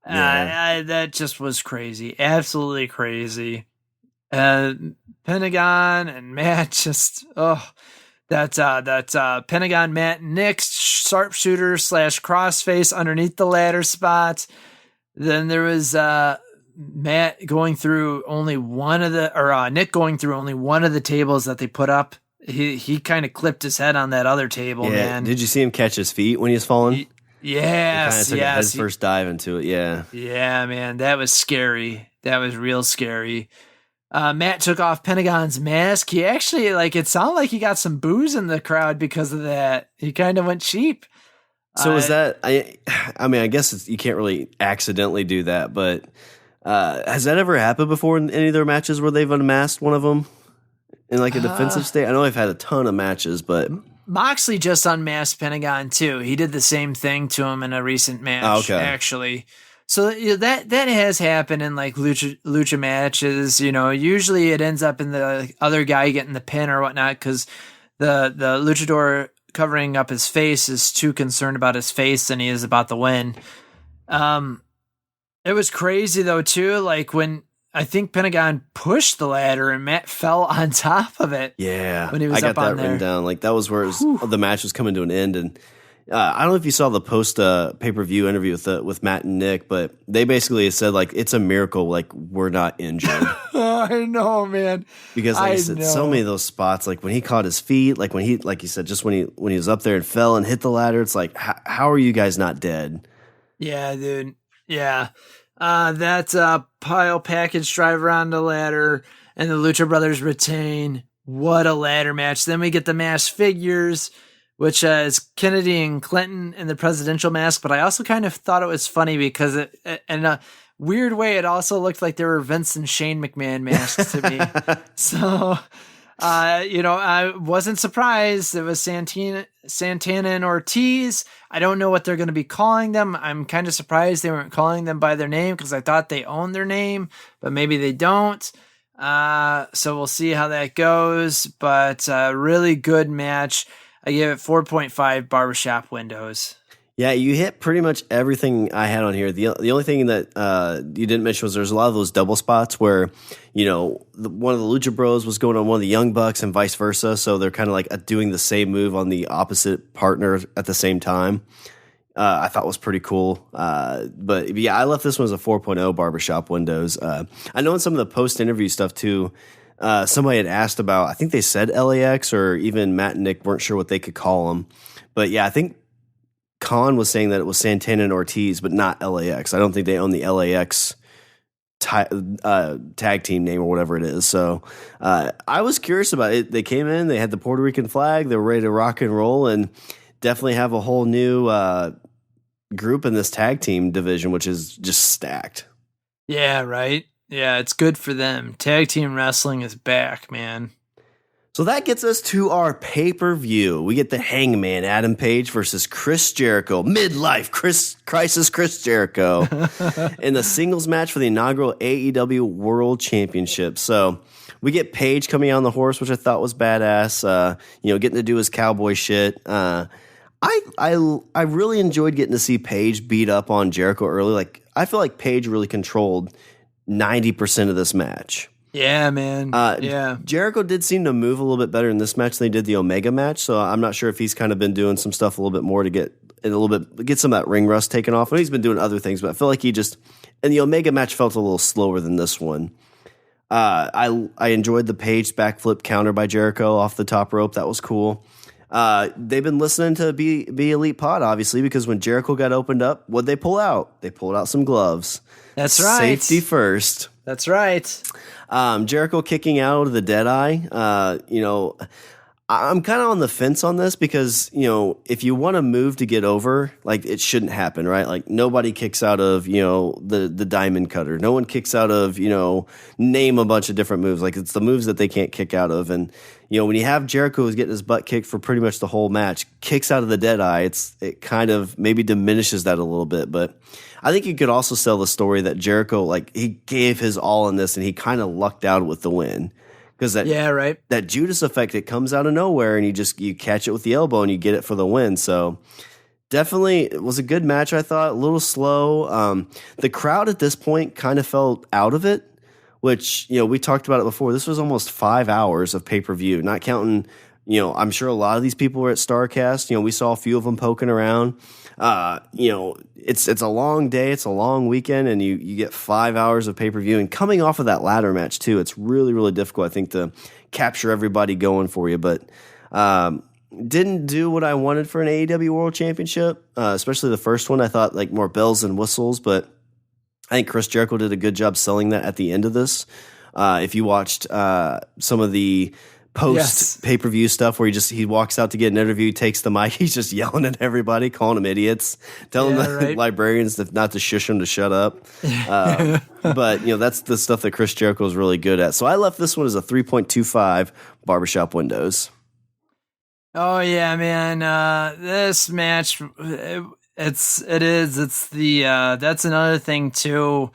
Yeah. That just was crazy. Absolutely crazy. Pentagon and Matt just, that Pentagon Matt Nick's sharpshooter / crossface underneath the ladder spot. Then there was Matt going through only one of Nick going through only one of the tables that they put up. He kind of clipped his head on that other table, man. Did you see him catch his feet when he was falling? Yes, he kind of took a head first dive into it, yeah. Yeah, man, that was scary. That was real scary. Matt took off Pentagon's mask. He actually, it sounded like he got some booze in the crowd because of that. He kind of went cheap. So is that, I mean, I guess you can't really accidentally do that, but has that ever happened before in any of their matches where they've unmasked one of them in a defensive state? I know they've had a ton of matches, but Moxley just unmasked Pentagon too. He did the same thing to him in a recent match, actually. So that has happened in lucha matches. Usually it ends up in the other guy getting the pin or whatnot because the luchador covering up his face is too concerned about his face than he is about the win. It was crazy though too. When I think Pentagon pushed the ladder and Matt fell on top of it. Yeah, when he was I got up on that written down. That was where the match was coming to an end. And I don't know if you saw the post pay-per-view interview with Matt and Nick, but they basically said it's a miracle. We're not injured. I know, man. Because I said, so many of those spots, when he caught his feet, when he, like you said, just when he was up there and fell and hit the ladder, it's how are you guys not dead? Yeah, dude. Yeah. That pile package driver on the ladder and the Lucha Brothers retain. What a ladder match. Then we get the mask figures, which is Kennedy and Clinton in the presidential mask. But I also kind of thought it was funny because in a weird way, it also looked like they were Vince and Shane McMahon masks to me. So, I wasn't surprised. It was Santana and Ortiz. I don't know what they're going to be calling them. I'm kind of surprised they weren't calling them by their name because I thought they owned their name, but maybe they don't. So we'll see how that goes. But really good match. I give it 4.5 barbershop windows. Yeah, you hit pretty much everything I had on here. The only thing that you didn't mention was there's a lot of those double spots where, one of the Lucha Bros was going on one of the Young Bucks and vice versa. So they're kind of doing the same move on the opposite partner at the same time. I thought was pretty cool. But yeah, I left this one as a 4.0 barbershop windows. I know in some of the post-interview stuff too, somebody had asked about, I think they said LAX or even Matt and Nick weren't sure what they could call them. But yeah, I think Khan was saying that it was Santana and Ortiz, but not LAX. I don't think they own the LAX tag team name or whatever it is. So I was curious about it. They came in, they had the Puerto Rican flag, they were ready to rock and roll, and definitely have a whole new group in this tag team division, which is just stacked. Yeah, right. Yeah, it's good for them. Tag team wrestling is back, man. So that gets us to our pay-per-view. We get the Hangman Adam Page versus Chris Jericho, midlife crisis Chris Jericho, in the singles match for the inaugural AEW World Championship. So we get Page coming out on the horse, which I thought was badass. Getting to do his cowboy shit. I really enjoyed getting to see Page beat up on Jericho early. Like, I feel like Page really controlled 90% of this match. Yeah, man. Yeah. Jericho did seem to move a little bit better in this match than he did the Omega match, so I'm not sure if he's kind of been doing some stuff a little bit more to get some of that ring rust taken off. And he's been doing other things, but I feel like he just and the Omega match felt a little slower than this one. I enjoyed the Page backflip counter by Jericho off the top rope. That was cool. They've been listening to Be Elite Pod, obviously, because when Jericho got opened up, what'd they pull out? They pulled out some gloves. That's right. Safety first. That's right. Jericho kicking out of the Deadeye. I'm kind of on the fence on this because, if you want to move to get over, like, it shouldn't happen, right? Like, nobody kicks out of, the Diamond Cutter. No one kicks out of, name a bunch of different moves. Like, it's the moves that they can't kick out of. And, when you have Jericho who's getting his butt kicked for pretty much the whole match, kicks out of the Deadeye, it kind of maybe diminishes that a little bit. But I think you could also sell the story that Jericho, like, he gave his all in this and he kind of lucked out with the win. Because that Judas effect, it comes out of nowhere and you catch it with the elbow and you get it for the win. So definitely it was a good match, I thought. A little slow. The crowd at this point kind of felt out of it, which, we talked about it before. This was almost 5 hours of pay-per-view, not counting, I'm sure a lot of these people were at StarCast. We saw a few of them poking around. It's a long day, it's a long weekend, and you get 5 hours of pay-per-view. And coming off of that ladder match too, it's really, really difficult, I think, to capture everybody going for you. But didn't do what I wanted for an AEW World Championship, especially the first one. I thought like more bells and whistles, but I think Chris Jericho did a good job selling that at the end of this. If you watched some of the post pay-per-view stuff where he walks out to get an interview, takes the mic, he's just yelling at everybody, calling them idiots, telling the librarians not to shush them, to shut up. But that's the stuff that Chris Jericho is really good at. So I left this one as a 3.25 barbershop windows. Oh yeah, man. This match, that's another thing too.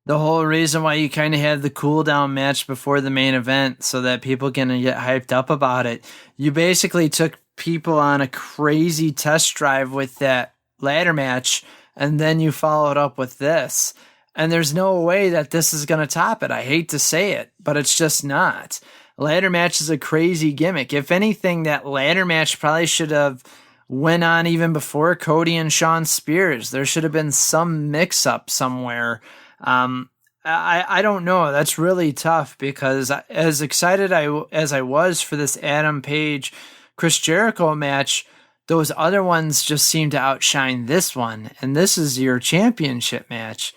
The whole reason why you kind of had the cool down match before the main event so that people can get hyped up about it. You basically took people on a crazy test drive with that ladder match, and then you followed up with this. And there's no way that this is going to top it. I hate to say it, but it's just not. Ladder match is a crazy gimmick. If anything, that ladder match probably should have went on even before Cody and Shawn Spears. There should have been some mix-up somewhere. I don't know. That's really tough because as excited as I was for this Adam Page Chris Jericho match, those other ones just seem to outshine this one. And this is your championship match.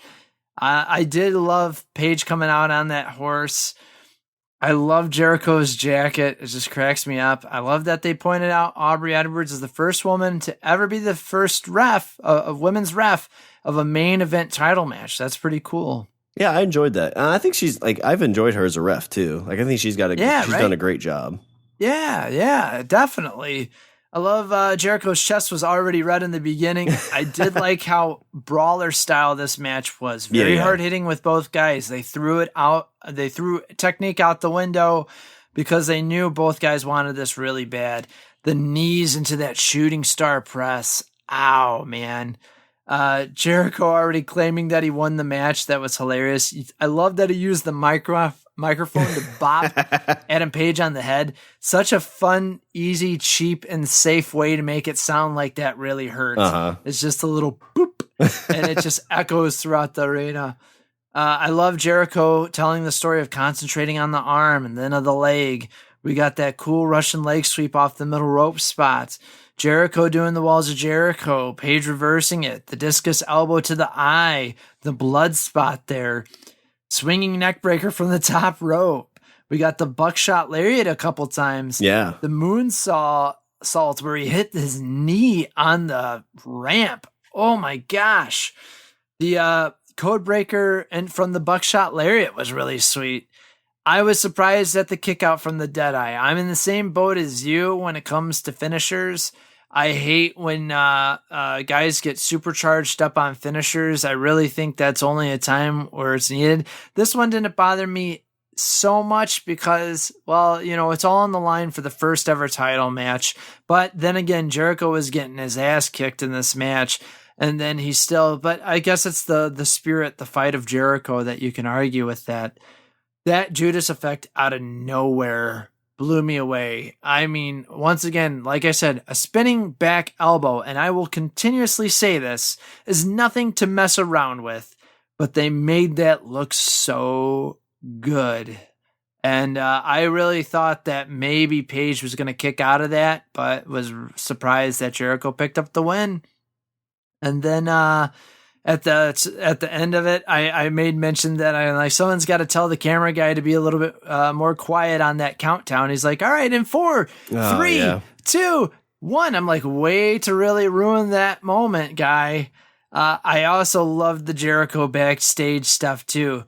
I did love Page coming out on that horse. I love Jericho's jacket. It just cracks me up. I love that they pointed out Aubrey Edwards is the first woman to ever be the first ref, a women's ref of a main event title match. That's pretty cool. Yeah, I enjoyed that. I think she's like, I've enjoyed her as a ref too. Like, I think she's done a great job. Yeah, definitely. I love Jericho's chest was already red in the beginning. I did like how brawler style this match was. Very hard hitting with both guys. They threw it out. They threw technique out the window because they knew both guys wanted this really bad. The knees into that shooting star press. Ow, man. Jericho already claiming that he won the match. That was hilarious. I love that he used the microphone to bop Adam Page on the head. Such a fun, easy, cheap, and safe way to make it sound like that really hurts. It's just a little boop, and it just echoes throughout the arena. I love Jericho telling the story of concentrating on the arm and then of the leg. We got that cool Russian leg sweep off the middle rope spots. Jericho doing the walls of Jericho, Page reversing it, the discus elbow to the eye, the blood spot there, swinging neck breaker from the top rope. We got the buckshot lariat a couple times. Yeah. The moonsault where he hit his knee on the ramp. Oh my gosh. The code breaker and from the buckshot lariat was really sweet. I was surprised at the kick out from the Deadeye. I'm in the same boat as you when it comes to finishers. I hate when guys get supercharged up on finishers. I really think that's only a time where it's needed. This one didn't bother me so much because, well, it's all on the line for the first ever title match. But then again, Jericho was getting his ass kicked in this match. And then but I guess it's the spirit, the fight of Jericho that you can argue with that. That Judas effect out of nowhere blew me away. I mean, once again, like I said, a spinning back elbow, and I will continuously say this, is nothing to mess around with, but they made that look so good. And I really thought that maybe Paige was going to kick out of that, but was surprised that Jericho picked up the win. And then at the end of it, I made mention that someone's got to tell the camera guy to be a little bit more quiet on that countdown. He's like, all right, in 4, 3, 2, 1. I'm like, way to really ruin that moment, guy. I also loved the Jericho backstage stuff too.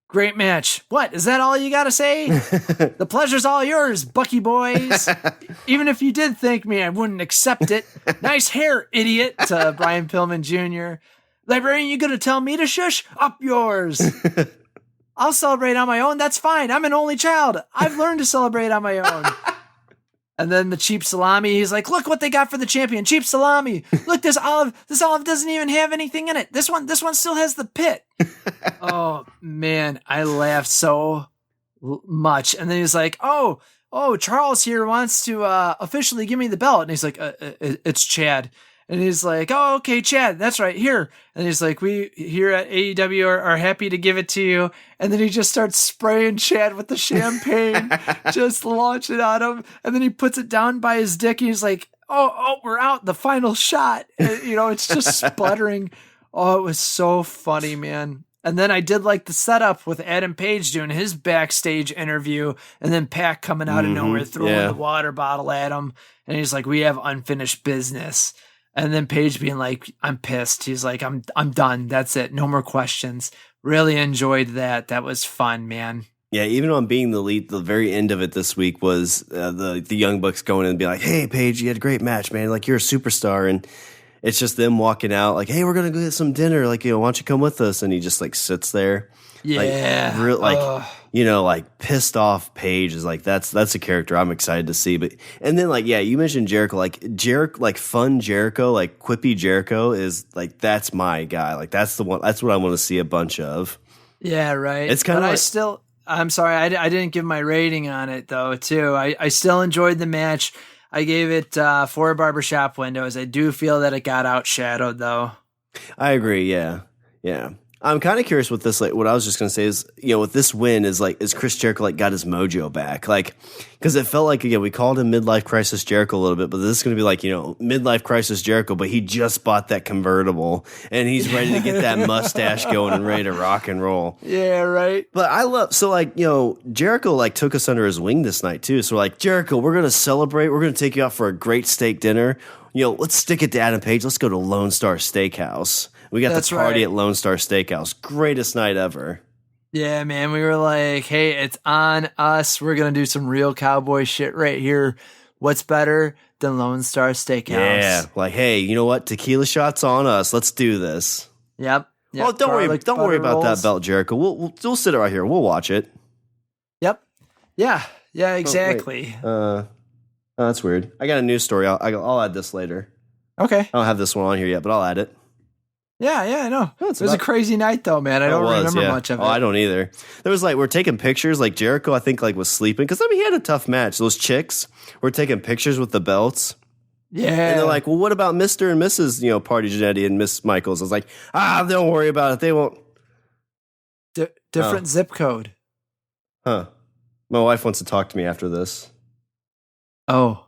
Great match. What? Is that all you got to say? The pleasure's all yours, Bucky boys. Even if you did thank me, I wouldn't accept it. Nice hair, idiot, to Brian Pillman Jr. Librarian, you gonna tell me to shush? Up yours. I'll celebrate on my own. That's fine. I'm an only child. I've learned to celebrate on my own. And then the cheap salami, he's like, look what they got for the champion. Cheap salami. Look, this olive doesn't even have anything in it. This one still has the pit. Oh man, I laughed so much. And then he's like, oh, Charles here wants to officially give me the belt. And he's like, it's Chad. And he's like, oh, okay, Chad, that's right, here. And he's like, we here at AEW are happy to give it to you. And then he just starts spraying Chad with the champagne, just launch it on him. And then he puts it down by his dick. And he's like, oh, we're out, the final shot. And, it's just sputtering. Oh, it was so funny, man. And then I did like the setup with Adam Page doing his backstage interview, and then Pac coming out of nowhere, throwing the water bottle at him. And he's like, we have unfinished business. And then Paige being like, I'm pissed. He's like, I'm done. That's it. No more questions. Really enjoyed that. That was fun, man. Yeah, even on being the lead, the very end of it this week was the Young Bucks going in and be like, hey, Paige, you had a great match, man. Like, you're a superstar. And it's just them walking out like, hey, we're going to go get some dinner. Like, why don't you come with us? And he just like sits there. Yeah. Like pissed off Paige is like, that's a character I'm excited to see. But, and then like, yeah, you mentioned Jericho, like fun Jericho, like quippy Jericho is like, that's my guy. Like that's the one, that's what I want to see a bunch of. Yeah. Right. It's kind of I'm sorry. I didn't give my rating on it though, too. I still enjoyed the match. I gave it 4 barbershop windows. I do feel that it got outshadowed though. I agree. Yeah. Yeah. I'm kind of curious with this, like, what I was just going to say is, with this win is Chris Jericho, got his mojo back? Like, because it felt like, again, we called him midlife crisis Jericho a little bit, but this is going to be like, midlife crisis Jericho, but he just bought that convertible and he's ready to get that mustache going and ready to rock and roll. Yeah, right. But Jericho, took us under his wing this night, too. So, Jericho, we're going to celebrate. We're going to take you out for a great steak dinner. Let's stick it to Adam Page. Let's go to Lone Star Steakhouse. We got the party at Lone Star Steakhouse. Greatest night ever. Yeah, man. We were like, hey, it's on us. We're going to do some real cowboy shit right here. What's better than Lone Star Steakhouse? Yeah. Like, hey, you know what? Tequila shots on us. Let's do this. Yep. Well, don't worry about that belt, Jericho. We'll sit it right here. We'll watch it. Yep. Yeah. Yeah, exactly. Oh, that's weird. I got a news story. I'll add this later. Okay. I don't have this one on here yet, but I'll add it. Yeah, I know. It was a crazy night, though, man. I don't remember much of it. Oh, I don't either. There was we're taking pictures. Jericho, I think, was sleeping. Because, he had a tough match. Those chicks were taking pictures with the belts. Yeah. And they're like, well, what about Mr. and Mrs., Party Johnnetty and Miss Michaels? I was like, don't worry about it. They won't. Different zip code. Huh. My wife wants to talk to me after this. Oh.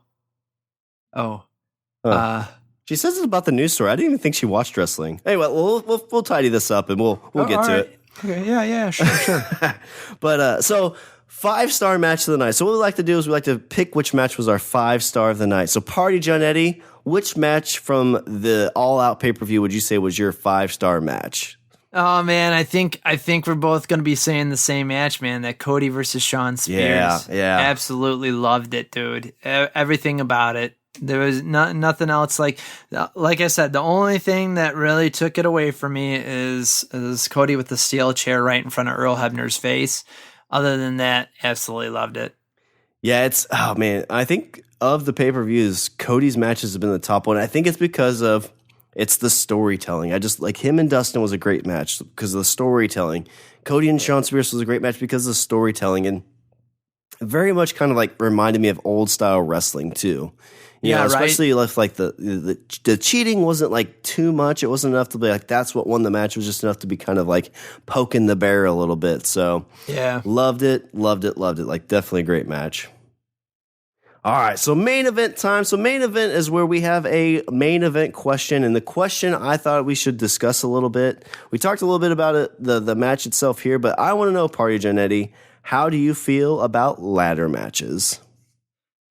She says it's about the news story. I didn't even think she watched wrestling. Anyway, we'll tidy this up and we'll get to it. Okay, yeah, sure. But so 5-star match of the night. So what we like to do is we like to pick which match was our 5-star of the night. So Party Johnnetty, which match from the All Out pay-per-view would you say was your 5-star match? Oh man, I think we're both going to be saying the same match, man. That Cody versus Shawn Spears. Yeah. Absolutely loved it, dude. Everything about it. There was nothing else. Like I said, the only thing that really took it away from me is Cody with the steel chair right in front of Earl Hebner's face. Other than that, absolutely loved it. Yeah, oh man, I think of the pay-per-views, Cody's matches have been the top one. I think it's because of it's the storytelling. I just like him and Dustin was a great match because of the storytelling. Cody and Shawn Spears was a great match because of the storytelling, and very much kind of like reminded me of old style wrestling too. You know, especially if like the cheating wasn't like too much. It wasn't enough to be like that's what won the match. It was just enough to be kind of like poking the bear a little bit. So yeah, loved it. Like definitely a great match. All right, so main event time. So main event is where we have a main event question, and the question I thought we should discuss a little bit. We talked a little bit about it, the match itself here, but I want to know, Party Johnnetty, how do you feel about ladder matches?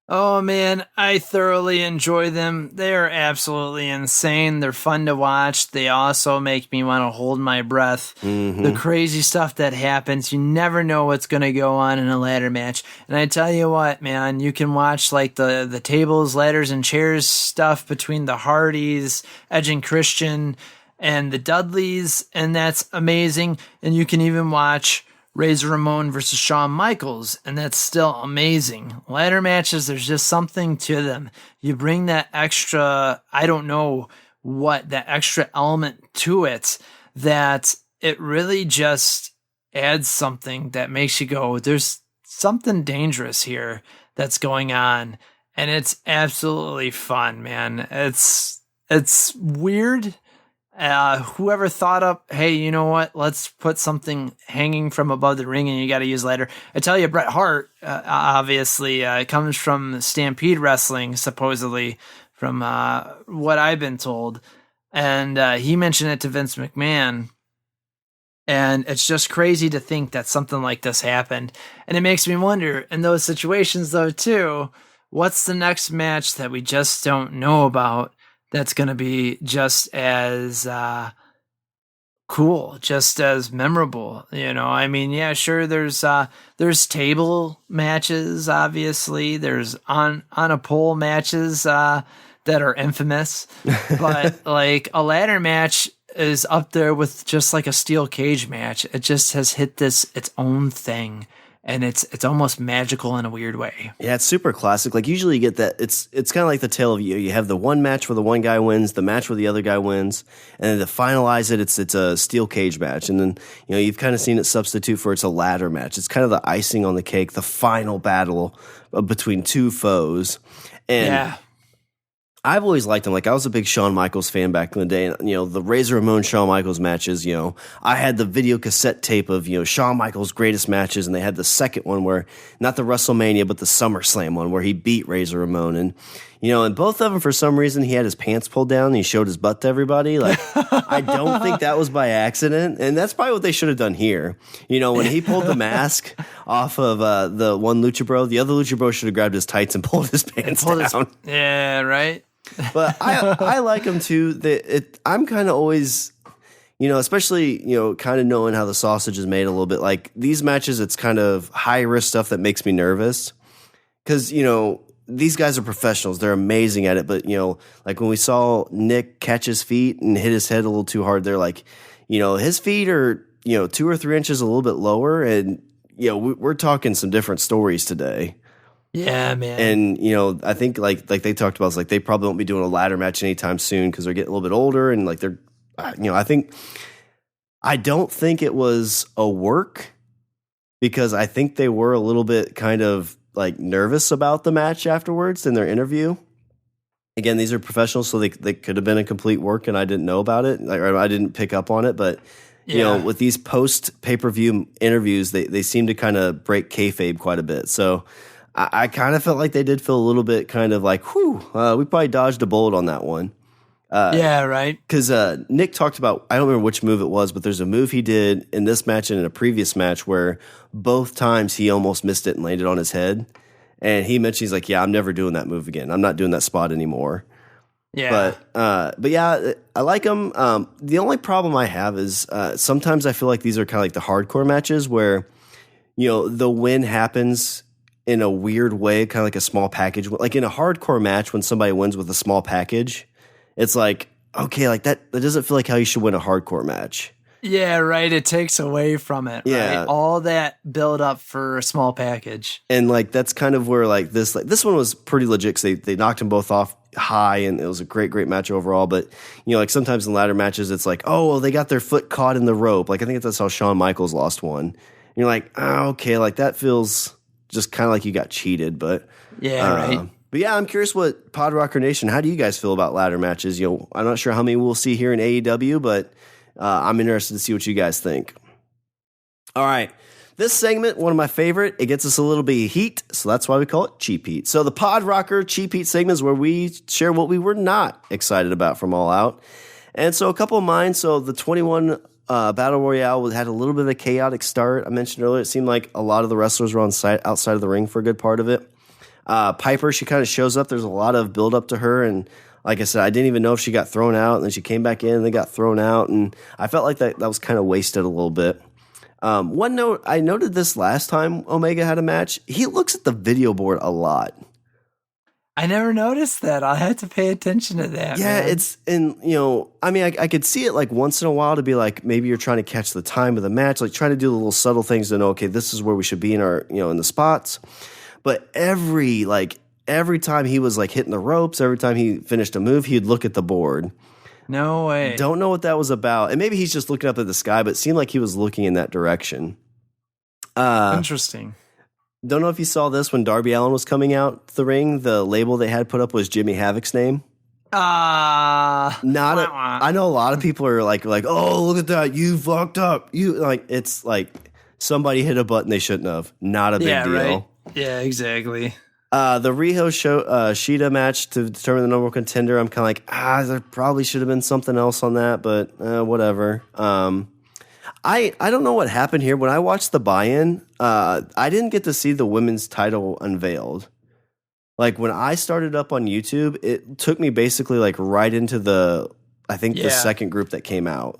Oh man, I thoroughly enjoy them. They are absolutely insane. They're fun to watch. They also make me want to hold my breath. Mm-hmm. The crazy stuff that happens, you never know what's going to go on in a ladder match. And I tell you what, man, you can watch like the tables, ladders, and chairs stuff between the Hardys, Edge and Christian, and the Dudleys, and that's amazing. And you can even watch Razor Ramon versus Shawn Michaels, and that's still amazing. Ladder matches, there's just something to them. You bring that extra, I don't know what, that extra element to it that it really just adds something that makes you go, there's something dangerous here that's going on, and it's absolutely fun, man. It's weird. Whoever thought up, hey, you know what? Let's put something hanging from above the ring and you got to use ladder. I tell you, Bret Hart, obviously, comes from Stampede Wrestling, supposedly, from what I've been told. And he mentioned it to Vince McMahon. And it's just crazy to think that something like this happened. And it makes me wonder, in those situations, though, too, what's the next match that we just don't know about that's going to be just as cool, just as memorable, you know? I mean, yeah, sure, there's table matches, obviously. There's on a pole matches that are infamous. But, like, a ladder match is up there with just like a steel cage match. It just has hit its own thing. And it's almost magical in a weird way. Yeah, it's super classic. Like usually you get that. It's kind of like the tale of you have the one match where the one guy wins, the match where the other guy wins, and then to finalize it, it's a steel cage match. And then you've kind of seen it substitute for it's a ladder match. It's kind of the icing on the cake, the final battle between two foes. And yeah. I've always liked him. Like I was a big Shawn Michaels fan back in the day, and the Razor Ramon Shawn Michaels matches. I had the video cassette tape of Shawn Michaels' greatest matches, and they had the second one where not the WrestleMania but the SummerSlam one where he beat Razor Ramon, and and both of them for some reason he had his pants pulled down and he showed his butt to everybody. Like I don't think that was by accident, and that's probably what they should have done here. When he pulled the mask off of the one Lucha Bro, the other Lucha Bro should have grabbed his tights and pulled his pants down. Yeah, right. But I like them too. I'm kind of always, especially, kind of knowing how the sausage is made a little bit. Like these matches, it's kind of high risk stuff that makes me nervous because, these guys are professionals. They're amazing at it. But, like when we saw Nick catch his feet and hit his head a little too hard, they're like, his feet are, 2 or 3 inches a little bit lower. And, we're talking some different stories today. Yeah, man. And, I think like they talked about, it's like they probably won't be doing a ladder match anytime soon because they're getting a little bit older. And like they're, I don't think it was a work because I think they were a little bit kind of like nervous about the match afterwards in their interview. Again, these are professionals, so they could have been a complete work and I didn't know about it. Like, or I didn't pick up on it. But, with these post pay-per-view interviews, they seem to kind of break kayfabe quite a bit. So, I kind of felt like they did feel a little bit kind of like, we probably dodged a bullet on that one. Yeah, right. Because Nick talked about, I don't remember which move it was, but there's a move he did in this match and in a previous match where both times he almost missed it and landed on his head. And he mentioned, he's like, yeah, I'm never doing that move again. I'm not doing that spot anymore. Yeah. But yeah, I like them. The only problem I have is sometimes I feel like these are kind of like the hardcore matches where, the win happens in a weird way, kind of like a small package. Like in a hardcore match, when somebody wins with a small package, it's like, okay, like that doesn't feel like how you should win a hardcore match. Yeah, right. It takes away from it. Yeah. Right? All that build up for a small package. And like that's kind of where this one was pretty legit because they knocked them both off high and it was a great match overall. But like sometimes in ladder matches it's like, oh well, they got their foot caught in the rope. Like I think that's how Shawn Michaels lost one. And you're like, oh, okay, like that feels just kind of like you got cheated. But yeah, right. But yeah, I'm curious what PodRocker Nation, how do you guys feel about ladder matches? I'm not sure how many we'll see here in AEW, but I'm interested to see what you guys think. All right. This segment, one of my favorite, it gets us a little bit of heat, so that's why we call it Cheap Heat. So the PodRocker Cheap Heat segment is where we share what we were not excited about from All Out. And so a couple of mine, so the 21 Battle Royale had a little bit of a chaotic start. I mentioned earlier, it seemed like a lot of the wrestlers were on site outside of the ring for a good part of it. Piper, she kind of shows up. There's a lot of build up to her, and like I said, I didn't even know if she got thrown out, and then she came back in and they got thrown out, and I felt like that was kind of wasted a little bit. One note, I noted this last time Omega had a match. He looks at the video board a lot. I never noticed that. I'll have to pay attention to that. Yeah, man. it's, and I mean, I could see it like once in a while to be like, maybe you're trying to catch the time of the match, like try to do the little subtle things to know, okay, this is where we should be in our, in the spots. But every time he was like hitting the ropes, every time he finished a move, he'd look at the board. No way. Don't know what that was about. And maybe he's just looking up at the sky, but it seemed like he was looking in that direction. Interesting. Don't know if you saw this when Darby Allin was coming out the ring. The label they had put up was Jimmy Havoc's name. I know a lot of people are like, oh, look at that. You fucked up. It's like somebody hit a button they shouldn't have. Not a big deal. Right. Yeah, exactly. The Riho Shida match to determine the number one contender, I'm kind of like, there probably should have been something else on that, but whatever. I don't know what happened here. When I watched the buy-in, I didn't get to see the women's title unveiled. Like when I started up on YouTube, it took me basically like right into the second group that came out.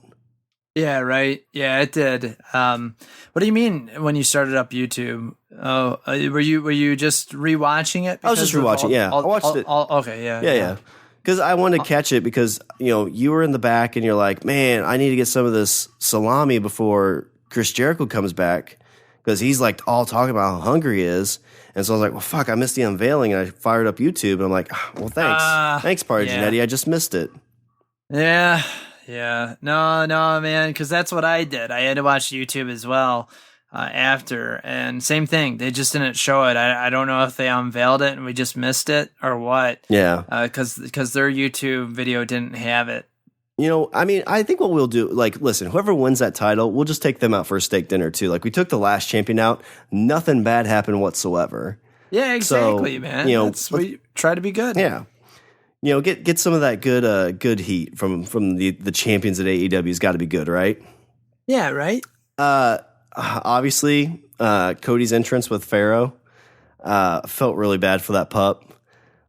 Yeah, right. Yeah, it did. What do you mean when you started up YouTube? Oh, were you just rewatching it? I was just rewatching. I watched it. Okay, yeah. Because I wanted to catch it because you were in the back and you're like, man, I need to get some of this salami before Chris Jericho comes back because he's like all talking about how hungry he is. And so I was like, well, fuck, I missed the unveiling, and I fired up YouTube and I'm like, well, thanks, Johnnetty, I just missed it. Yeah. No, man, because that's what I did. I had to watch YouTube as well after, and same thing. They just didn't show it. I don't know if they unveiled it and we just missed it or what. Yeah, because their YouTube video didn't have it. I mean, I think what we'll do, like, listen, whoever wins that title, we'll just take them out for a steak dinner too. Like we took the last champion out, nothing bad happened whatsoever. Yeah, exactly, so, man. We try to be good. Yeah. Get some of that good heat from the champions at AEW has got to be good, right? Yeah, right. Obviously, Cody's entrance with Pharaoh felt really bad for that pup.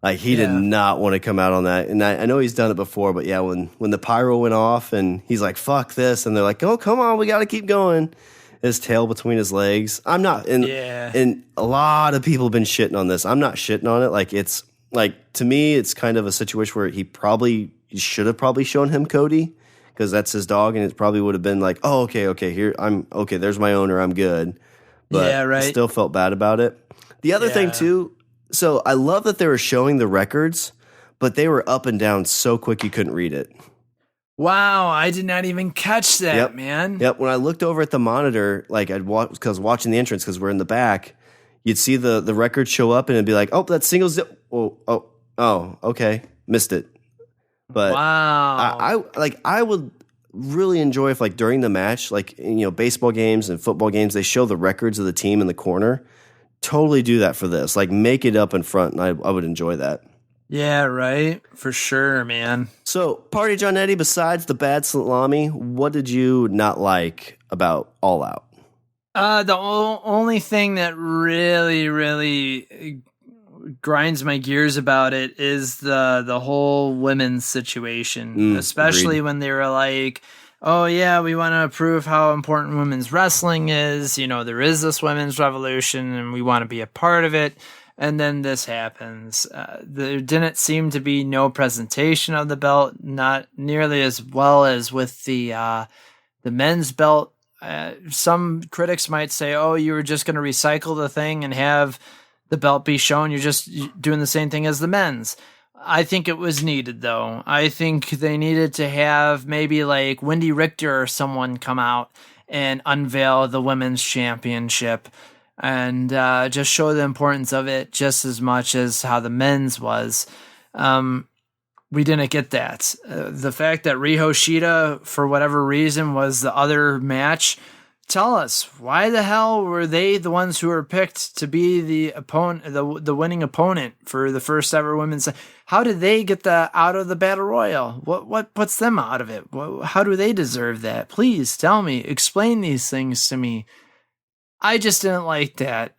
Like he did not want to come out on that, and I know he's done it before, but yeah, when the pyro went off and he's like, "Fuck this," and they're like, "Oh, come on, we got to keep going." His tail between his legs. I'm not, and a lot of people have been shitting on this. I'm not shitting on it. Like it's. Like, to me, it's kind of a situation where he should have probably shown him Cody because that's his dog, and it probably would have been like, oh, okay, here, I'm okay, there's my owner, I'm good. But I still felt bad about it. The other thing, too, so I love that they were showing the records, but they were up and down so quick you couldn't read it. Wow, I did not even catch that, man. Yep, when I looked over at the monitor, like because I was watching the entrance because we're in the back, you'd see the record show up and it'd be like, oh, that singles. Oh, okay, missed it. But wow, I would really enjoy if like during the match, like baseball games and football games, they show the records of the team in the corner. Totally do that for this. Like make it up in front, and I would enjoy that. Yeah, right, for sure, man. So, Party Johnnetty, besides the bad salami, what did you not like about All Out? The only thing that really grinds my gears about it is the whole women's situation, especially when they were like, oh yeah, we want to prove how important women's wrestling is. You know, there is this women's revolution and we want to be a part of it. And then this happens. There didn't seem to be no presentation of the belt, not nearly as well as with the men's belt. Some critics might say, oh, you were just going to recycle the thing and have the belt be shown. You're just doing the same thing as the men's. I think it was needed, though. I think they needed to have maybe like Wendy Richter or someone come out and unveil the women's championship and just show the importance of it just as much as how the men's was. We didn't get that. The fact that Riho Shida, for whatever reason, was the other match. Tell us, why the hell were they the ones who were picked to be the opponent, the winning opponent for the first ever women's? How did they get out of the battle royal? What puts them out of it? How do they deserve that? Please tell me, explain these things to me. I just didn't like that.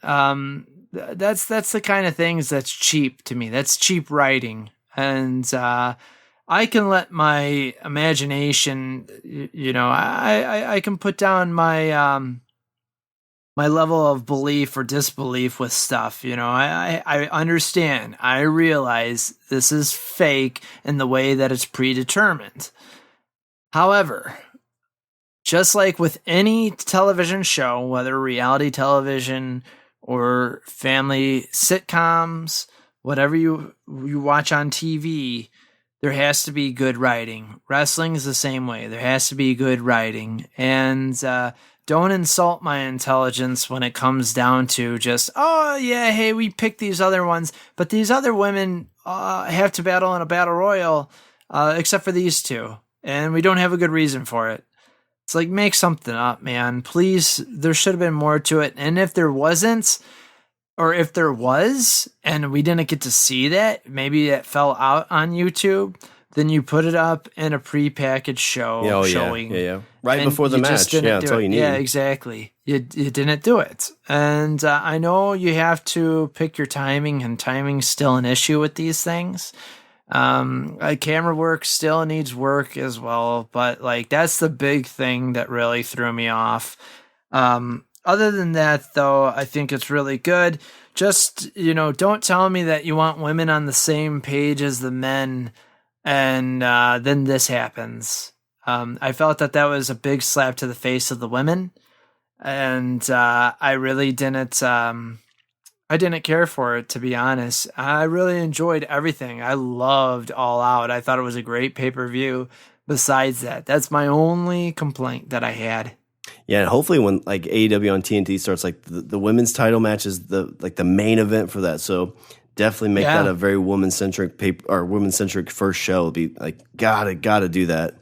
That's the kind of things that's cheap to me. That's cheap writing, and I can let my imagination, you know, I can put down my my level of belief or disbelief with stuff. You know, I understand. I realize this is fake in the way that it's predetermined. However, just like with any television show, whether reality television or family sitcoms, whatever you watch on TV, there has to be good writing. Wrestling is the same way. There has to be good writing. And don't insult my intelligence when it comes down to just, oh, yeah, hey, we picked these other ones, but these other women have to battle in a battle royal, except for these two. And we don't have a good reason for it. It's like, make something up, man. Please, there should have been more to it. And if there wasn't, or if there was, and we didn't get to see that, maybe it fell out on YouTube, then you put it up in a prepackaged show showing. Yeah. Right before the match. Yeah, that's all you need. Yeah, exactly. You didn't do it. And I know you have to pick your timing, and timing's still an issue with these things. Camera work still needs work as well, but like that's the big thing that really threw me off. Other than that, though, I think it's really good. Just, you know, don't tell me that you want women on the same page as the men, and then this happens. I felt that was a big slap to the face of the women, and I really didn't. I didn't care for it, to be honest. I really enjoyed everything. I loved All Out. I thought it was a great pay-per-view. Besides that, that's my only complaint that I had. Yeah, and hopefully when like AEW on TNT starts, like the women's title match is the main event for that. So definitely make that a very woman-centric woman-centric first show. It'll be like gotta do that.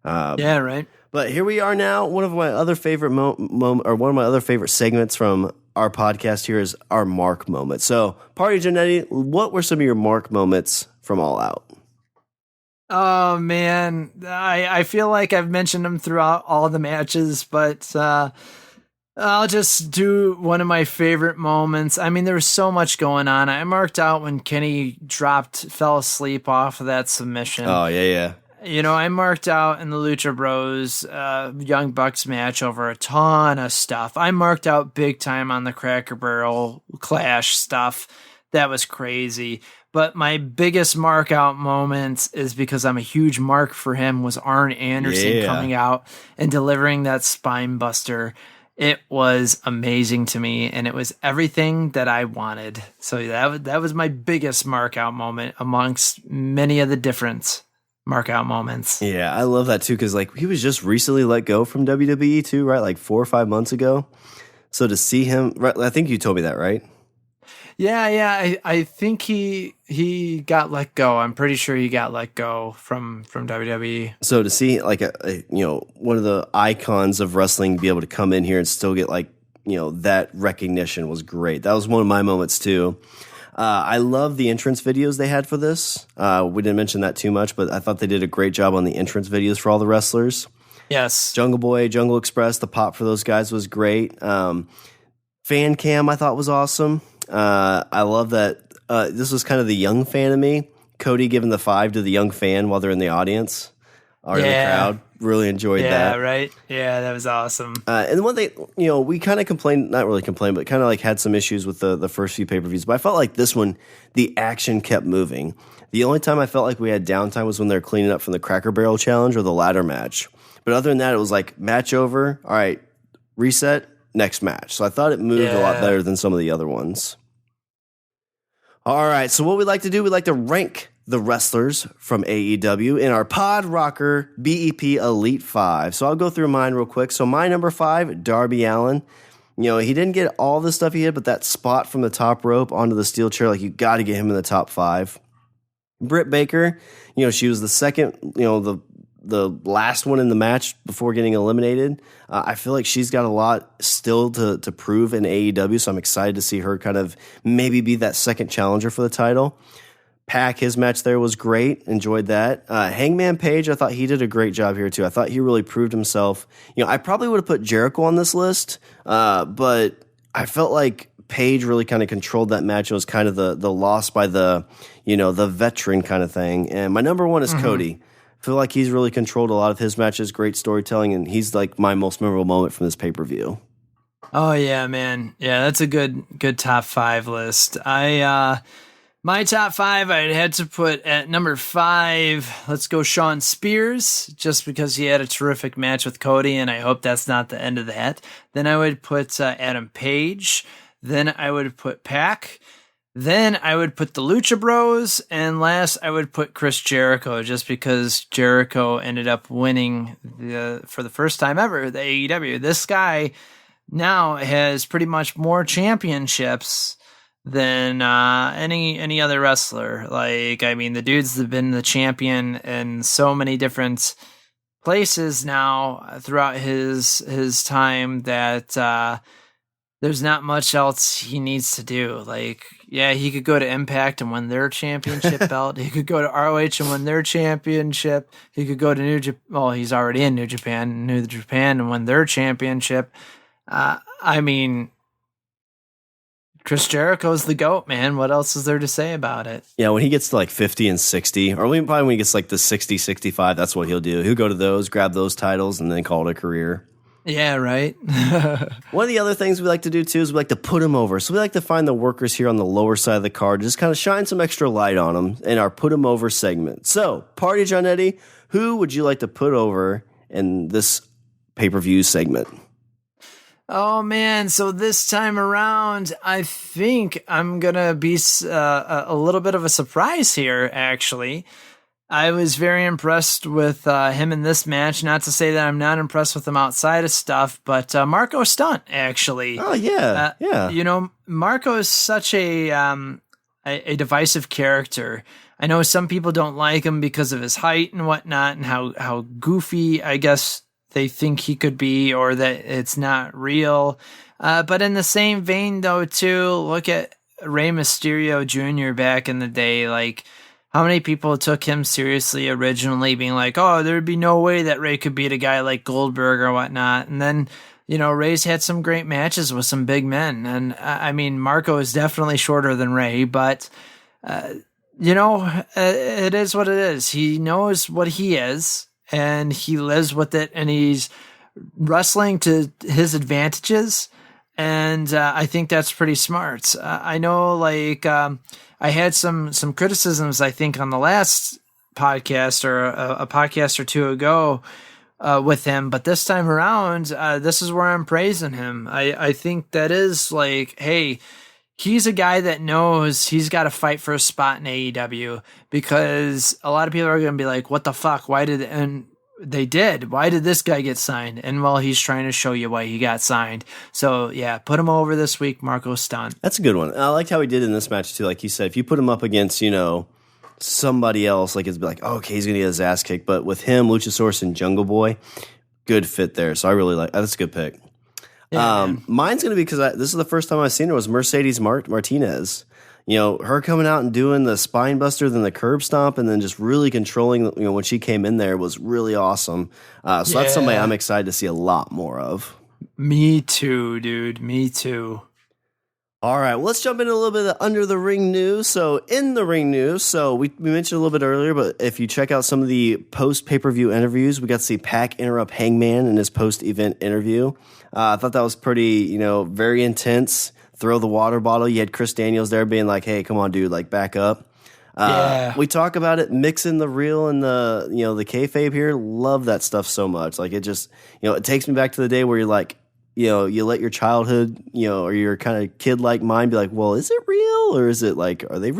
Yeah, right. But here we are now. One of my other favorite one of my other favorite segments from our podcast here is our Mark moment. So, Party Johnnetty, what were some of your Mark moments from All Out? Oh man, I feel like I've mentioned them throughout all the matches, but I'll just do one of my favorite moments. I mean, there was so much going on. I marked out when Kenny fell asleep off of that submission. Oh yeah. You know, I marked out in the Lucha Bros Young Bucks match over a ton of stuff. I marked out big time on the Cracker Barrel Clash stuff. That was crazy. But my biggest mark out moment is because I'm a huge mark for him was Arn Anderson coming out and delivering that spine buster. It was amazing to me, and it was everything that I wanted. So that was my biggest mark out moment amongst many of the different mark out moments. Yeah, I love that too, because like he was just recently let go from WWE too, right? Like 4 or 5 months ago. So to see him, right, I think you told me that, right? Yeah. I think he got let go. I'm pretty sure he got let go from WWE. So to see like a one of the icons of wrestling be able to come in here and still get like that recognition was great. That was one of my moments too. I love the entrance videos they had for this. We didn't mention that too much, but I thought they did a great job on the entrance videos for all the wrestlers. Yes. Jungle Boy, Jungle Express, the pop for those guys was great. Fan cam I thought was awesome. I love that this was kind of the young fan of me. Cody giving the 5 to the young fan while they're in the audience or in the crowd. Really enjoyed that. Yeah, right? Yeah, that was awesome. And the one thing, we kind of complained, not really complained, but kind of like had some issues with the first few pay-per-views. But I felt like this one, the action kept moving. The only time I felt like we had downtime was when they were cleaning up from the Cracker Barrel Challenge or the ladder match. But other than that, it was like match over. All right, reset, next match. So I thought it moved a lot better than some of the other ones. All right, so what we like to do, we like to rank the wrestlers from AEW in our PodRocker BEP Elite 5. So I'll go through mine real quick. So my number 5, Darby Allin. He didn't get all the stuff he had, but that spot from the top rope onto the steel chair, like you got to get him in the top 5. Britt Baker, she was the second, the last one in the match before getting eliminated. I feel like she's got a lot still to prove in AEW, so I'm excited to see her kind of maybe be that second challenger for the title. Pac, his match there was great. Enjoyed that. Hangman Page, I thought he did a great job here too. I thought he really proved himself. I probably would have put Jericho on this list, but I felt like Page really kind of controlled that match. It was kind of the loss by the veteran kind of thing. And my number 1 is Cody. I feel like he's really controlled a lot of his matches, great storytelling, and he's like my most memorable moment from this pay-per-view. Oh yeah, man. Yeah, that's a good top 5 list. My top 5, I'd had to put at number 5, let's go Shawn Spears, just because he had a terrific match with Cody, and I hope that's not the end of that. Then I would put Adam Page. Then I would put Pac. Then I would put the Lucha Bros. And last, I would put Chris Jericho, just because Jericho ended up winning for the first time ever, the AEW. This guy now has pretty much more championships than any other wrestler. The dude's been the champion in so many different places now throughout his time that there's not much else he needs to do. He could go to Impact and win their championship belt. He could go to ROH and win their championship. He could go to New Japan. Well, he's already in New Japan and win their championship. Chris Jericho's the GOAT, man. What else is there to say about it? Yeah, when he gets to 50 and 60, or probably when he gets the 60, 65, that's what he'll do. He'll go to those, grab those titles, and then call it a career. Yeah, right. One of the other things we like to do, too, is we like to put them over. So we like to find the workers here on the lower side of the card, just kind of shine some extra light on them in our Put 'em Over segment. So, Party Johnnetty, who would you like to put over in this pay-per-view segment? Oh, man. So this time around, I think I'm going to be a little bit of a surprise here, actually. I was very impressed with him in this match. Not to say that I'm not impressed with him outside of stuff, but Marco Stunt, actually. Oh, yeah. Yeah. Marco is such a divisive character. I know some people don't like him because of his height and whatnot and how goofy, I guess, they think he could be, or that it's not real. But in the same vein, though, too, look at Rey Mysterio Jr. back in the day. How many people took him seriously originally, being like, oh, there'd be no way that Rey could beat a guy like Goldberg or whatnot. And then, Rey's had some great matches with some big men. And Marco is definitely shorter than Rey, but, it is what it is. He knows what he is, and he lives with it, and he's wrestling to his advantages. And I think that's pretty smart. I know, I had some criticisms, I think, on the last podcast or a podcast or two ago with him, but this time around, this is where I'm praising him. I think that is hey, he's a guy that knows he's got to fight for a spot in AEW, because a lot of people are going to be like, what the fuck? Why did this guy get signed? And he's trying to show you why he got signed. So yeah, put him over this week, Marco Stunt. That's a good one. I liked how he did in this match too. Like you said, if you put him up against, somebody else, it'd be like, oh, okay, he's going to get his ass kicked. But with him, Luchasaurus and Jungle Boy, good fit there. So I really like, that's a good pick. Yeah, mine's going to be, because this is the first time I've seen her, was Mercedes Martinez. Her coming out and doing the spine buster, then the curb stomp, and then just really controlling, when she came in there, was really awesome. So that's somebody I'm excited to see a lot more of. Me too, dude. Me too. All right, well, let's jump into a little bit of under the ring news. So in the ring news, so we mentioned a little bit earlier, but if you check out some of the post pay-per-view interviews, we got to see Pac interrupt Hangman in his post-event interview. I thought that was pretty, very intense. Throw the water bottle. You had Chris Daniels there being like, "Hey, come on, dude, like back up." We talk about it, mixing the real and the the kayfabe here. Love that stuff so much. Like it just it takes me back to the day where you're like. You let your childhood, or your kind of kid-like mind be like, well, is it real? Or is it like, do they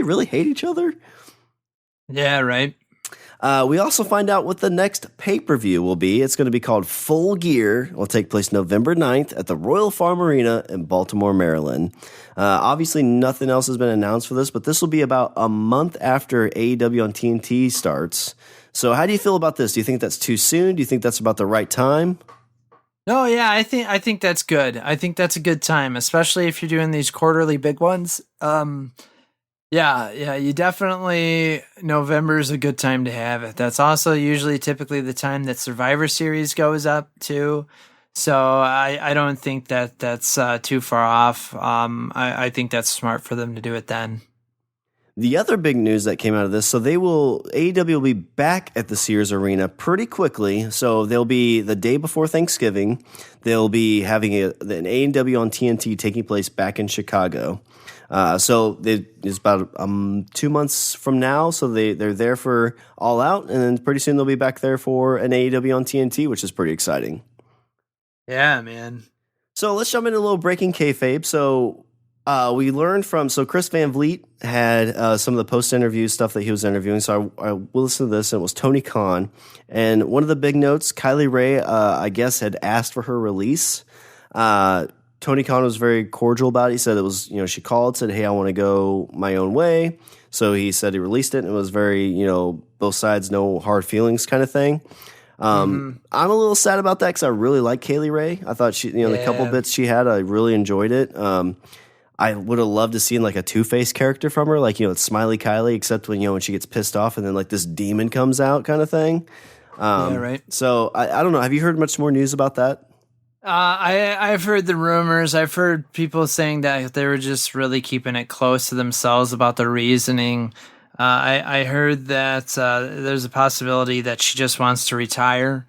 really hate each other? Yeah, right. We also find out what the next pay-per-view will be. It's going to be called Full Gear. It will take place November 9th at the Royal Farm Arena in Baltimore, Maryland. Obviously, nothing else has been announced for this, but this will be about a month after AEW on TNT starts. So how do you feel about this? Do you think that's too soon? Do you think that's about the right time? No, yeah, I think that's good. I think that's a good time, especially if you're doing these quarterly big ones. Yeah, you definitely November is a good time to have it. That's also usually typically the time that Survivor Series goes up too. So I don't think that's too far off. I think that's smart for them to do it then. The other big news that came out of this, so AEW will be back at the Sears Arena pretty quickly. So they'll be the day before Thanksgiving. They'll be having an AEW on TNT taking place back in Chicago. So it's about 2 months from now. So they're there for All Out, and then pretty soon they'll be back there for an AEW on TNT, which is pretty exciting. Yeah, man. So let's jump into a little breaking kayfabe. So we learned so Chris Van Vliet had some of the post-interview stuff that he was interviewing. So I will listen to this, and it was Tony Khan. And one of the big notes, Kylie Rae, I guess, had asked for her release. Tony Khan was very cordial about it. He said it was, she called, said, "Hey, I want to go my own way." So he said he released it, and it was very, both sides, no hard feelings kind of thing. I'm a little sad about that because I really like Kylie Rae. I thought the couple bits she had, I really enjoyed it. I would have loved to see like a Two-Face character from her, like, it's Smiley Kylie, except when she gets pissed off and then like this demon comes out kind of thing. Yeah, right. So I don't know. Have you heard much more news about that? I've heard the rumors. I've heard people saying that they were just really keeping it close to themselves about the reasoning. I heard that there's a possibility that she just wants to retire.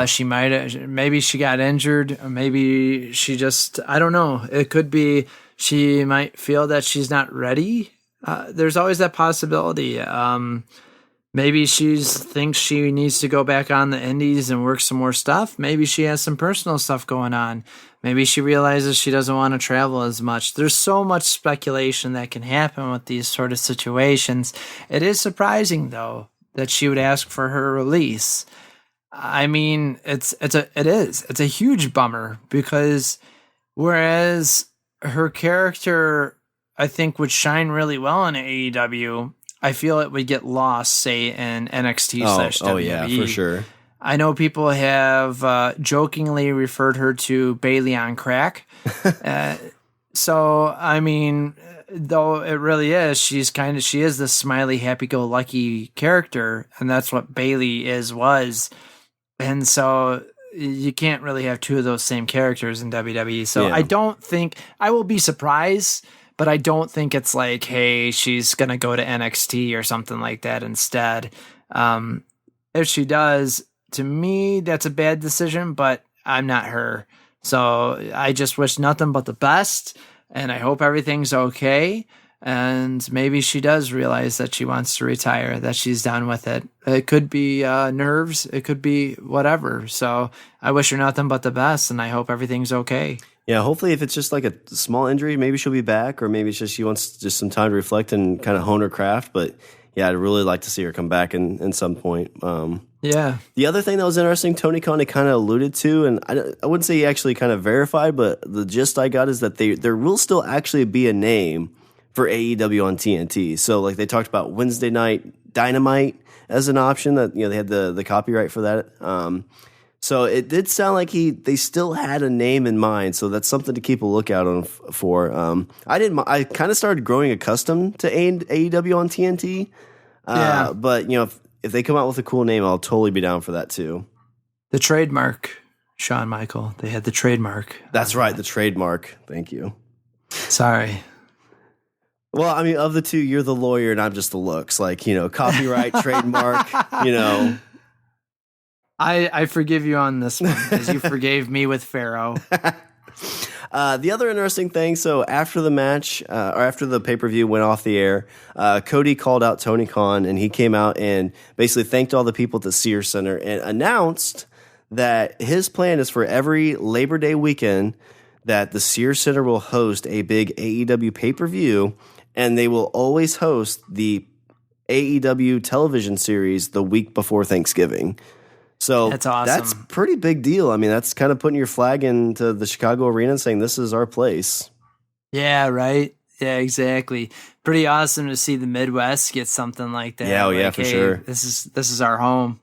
She maybe she got injured, or maybe she just, I don't know. It could be she might feel that she's not ready. There's always that possibility. Maybe she thinks she needs to go back on the indies and work some more stuff. Maybe she has some personal stuff going on. Maybe she realizes she doesn't want to travel as much. There's so much speculation that can happen with these sort of situations. It is surprising, though, that she would ask for her release. I mean, it's a huge bummer, because whereas her character, I think, would shine really well in AEW, I feel it would get lost, say, in NXT/WWE. Oh yeah, for sure. I know people have jokingly referred her to Bailey on crack. So, I mean, though it really is, she is the smiley, happy-go-lucky character, and that's what Bailey was. And so you can't really have two of those same characters in WWE. So yeah. I will be surprised, but I don't think it's like, hey, she's going to go to NXT or something like that instead. If she does, to me, that's a bad decision, but I'm not her. So I just wish nothing but the best, and I hope everything's okay. And maybe she does realize that she wants to retire, that she's done with it. It could be nerves. It could be whatever. So I wish her nothing but the best, and I hope everything's okay. Yeah, hopefully if it's just like a small injury, maybe she'll be back, or maybe it's just she wants just some time to reflect and kind of hone her craft. But yeah, I'd really like to see her come back in some point. Yeah. The other thing that was interesting, Tony Khan kind of alluded to, and I wouldn't say he actually kind of verified, but the gist I got is that there will still actually be a name for AEW on TNT. So like they talked about Wednesday Night Dynamite as an option, that they had the copyright for that. So it did sound like they still had a name in mind. So that's something to keep a lookout on for. I kind of started growing accustomed to AEW on TNT. Yeah. But if they come out with a cool name, I'll totally be down for that too. The trademark, Shawn Michael. They had the trademark. That's right, the trademark. Thank you. Sorry. Well, I mean, of the two, you're the lawyer and I'm just the looks. Like, copyright, trademark, I forgive you on this one because you forgave me with Pharaoh. The other interesting thing, so after the match, or after the pay-per-view went off the air, Cody called out Tony Khan, and he came out and basically thanked all the people at the Sears Center and announced that his plan is for every Labor Day weekend that the Sears Center will host a big AEW pay-per-view, and they will always host the AEW television series the week before Thanksgiving. So that's awesome. That's pretty big deal. I mean, that's kind of putting your flag into the Chicago arena and saying this is our place. Yeah, right. Yeah, exactly. Pretty awesome to see the Midwest get something like that. Yeah, for sure. This is our home.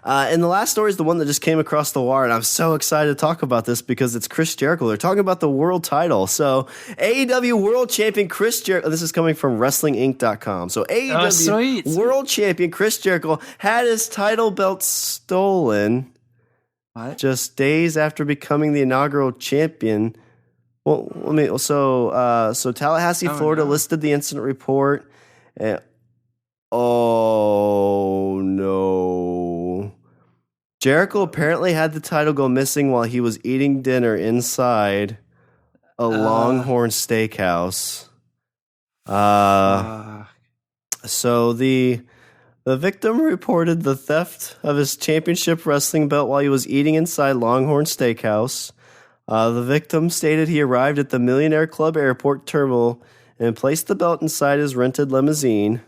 And the last story is the one that just came across the wire, and I'm so excited to talk about this because it's Chris Jericho. They're talking about the world title. So AEW World Champion Chris Jericho, this is coming from WrestlingInc.com. So AEW World Champion Chris Jericho had his title belt stolen just days after becoming the inaugural champion. Well, so Tallahassee, Florida listed the incident report. Oh, no. Jericho apparently had the title go missing while he was eating dinner inside a Longhorn Steakhouse. So the victim reported the theft of his championship wrestling belt while he was eating inside Longhorn Steakhouse. The victim stated he arrived at the Millionaire Club Airport terminal and placed the belt inside his rented limousine.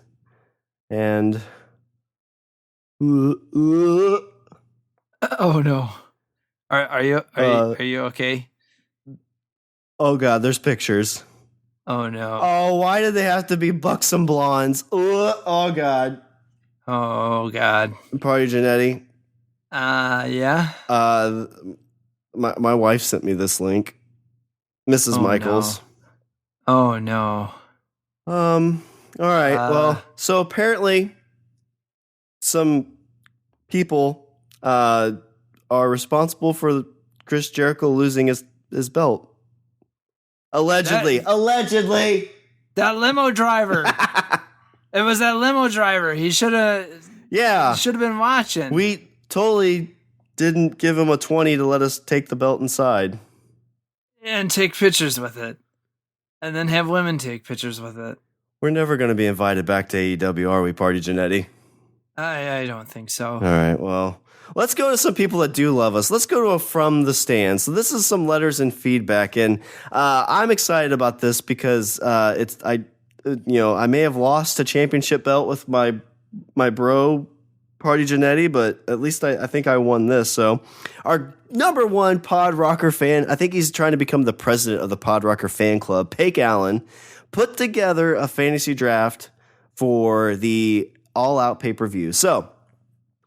And oh no, are you okay? Oh god, there's pictures. Oh no. Oh, why did they have to be buxom blondes? Oh god. Oh god. Party Johnnetty. Yeah. My wife sent me this link. Mrs. Michaels. No. Oh no. All right. Well, so apparently some people are responsible for Chris Jericho losing his belt. Allegedly. That limo driver. It was that limo driver. He should have. Yeah. Should have been watching. We totally didn't give him a 20 to let us take the belt inside. And take pictures with it. And then have women take pictures with it. We're never going to be invited back to AEW, are we, Party Johnnetty? I don't think so. All right, well, let's go to some people that do love us. Let's go to a From the Stand. So this is some letters and feedback, and I'm excited about this because I may have lost a championship belt with my bro, Party Johnnetty, but at least I think I won this. So our number one PodRocker fan, I think he's trying to become the president of the PodRocker fan club, Paik Allen, put together a fantasy draft for the All Out pay-per-view. So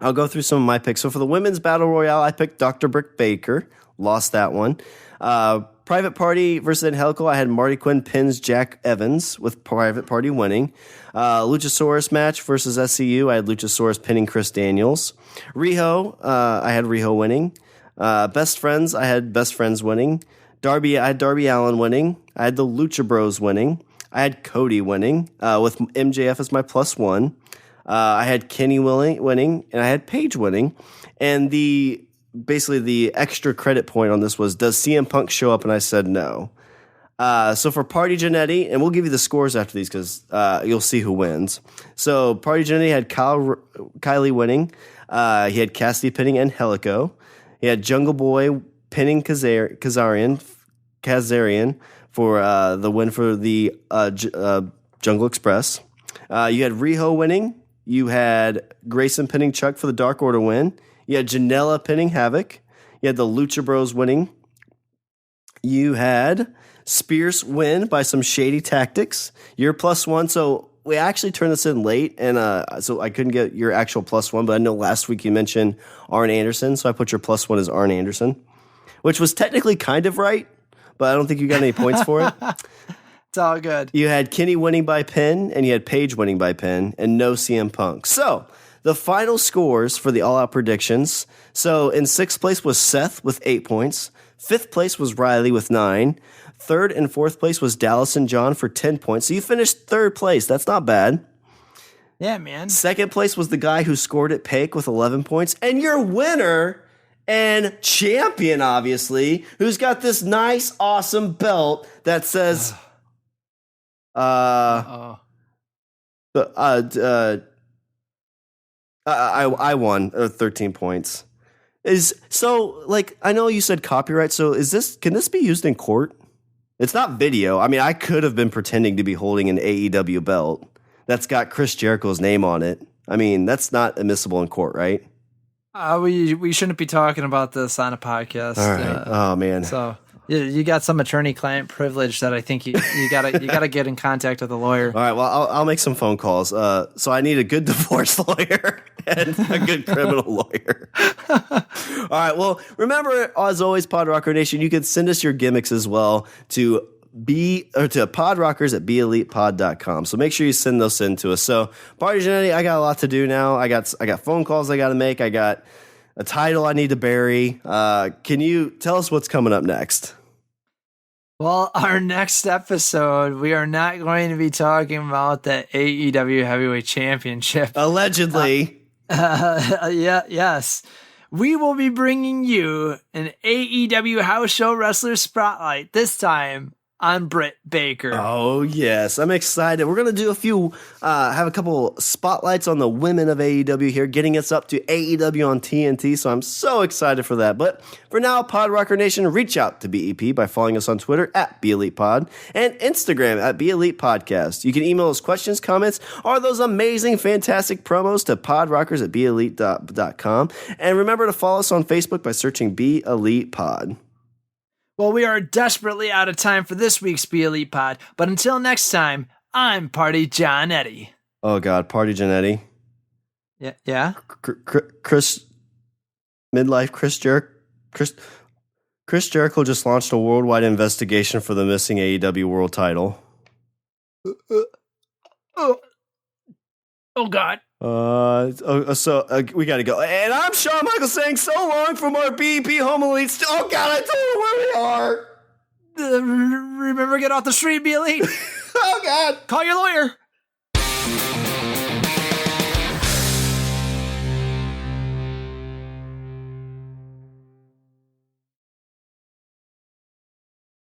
I'll go through some of my picks. So for the women's battle royale, I picked Dr. Britt Baker. Lost that one. Private Party versus Angelico, I had Marty Quinn pins Jack Evans with Private Party winning. Luchasaurus match versus SCU, I had Luchasaurus pinning Chris Daniels. Riho, I had Riho winning. Best Friends, I had Best Friends winning. Darby, I had Darby Allin winning. I had the Lucha Bros winning. I had Cody winning with MJF as my +1. I had Kenny winning, and I had Paige winning. And basically the extra credit point on this was, does CM Punk show up? And I said no. So for Party Johnnetty, and we'll give you the scores after these because you'll see who wins. So Party Johnnetty had Kylie winning. He had Cassidy pinning Angelico. He had Jungle Boy pinning Kazarian for the win for the Jungle Express. You had Riho winning. You had Grayson pinning Chuck for the Dark Order win. You had Janela pinning Havoc. You had the Lucha Bros winning. You had Spears win by some shady tactics. Your +1. So we actually turned this in late, and so I couldn't get your actual +1, but I know last week you mentioned Arn Anderson, so I put your +1 as Arn Anderson, which was technically kind of right, but I don't think you got any points for it. It's all good. You had Kenny winning by pin, and you had Paige winning by pin, and no CM Punk. So the final scores for the All Out predictions. So in 6th place was Seth with 8 points. 5th place was Riley with 9. 3rd and 4th place was Dallas and John for 10 points. So you finished 3rd place. That's not bad. Yeah, man. 2nd place was the guy who scored at Pake with 11 points. And your winner and champion, obviously, who's got this nice, awesome belt that says, I won 13 points. I know you said copyright. So can this be used in court? It's not video. I mean, I could have been pretending to be holding an AEW belt that's got Chris Jericho's name on it. I mean, that's not admissible in court, right? We shouldn't be talking about this on a podcast. All right. Oh man. So you got some attorney-client privilege that I think you gotta get in contact with a lawyer. All right. Well, I'll make some phone calls. So I need a good divorce lawyer and a good criminal lawyer. All right. Well, remember, as always, PodRocker Nation, you can send us your gimmicks as well to PodRockers at BeElitePod.com. So make sure you send those in to us. So, Party Johnnetty, I got a lot to do now. I got phone calls I got to make. I got a title I need to bury. Can you tell us what's coming up next? Well, our next episode, we are not going to be talking about the AEW Heavyweight Championship. Allegedly. Yes. We will be bringing you an AEW House Show Wrestler Spotlight, this time on Britt Baker. Oh, yes. I'm excited. We're going to have a couple spotlights on the women of AEW here, getting us up to AEW on TNT. So I'm so excited for that. But for now, PodRocker Nation, reach out to BEP by following us on Twitter at BElitePod and Instagram at BElitePodcast. You can email us questions, comments, or those amazing, fantastic promos to podrockers at BeElite.com. And remember to follow us on Facebook by searching BeElitePod. Well, we are desperately out of time for this week's Be Elite Pod, but until next time, I'm Party Johnnetty. Oh, God, Party Johnnetty. Yeah? Chris Jericho just launched a worldwide investigation for the missing AEW World title. Oh, God. We got to go. And I'm Shawn Michaels saying so long from our BEP Home Elite. Oh, God, I told you where we are. Remember, get off the street, Be Elite. Oh, God. Call your lawyer.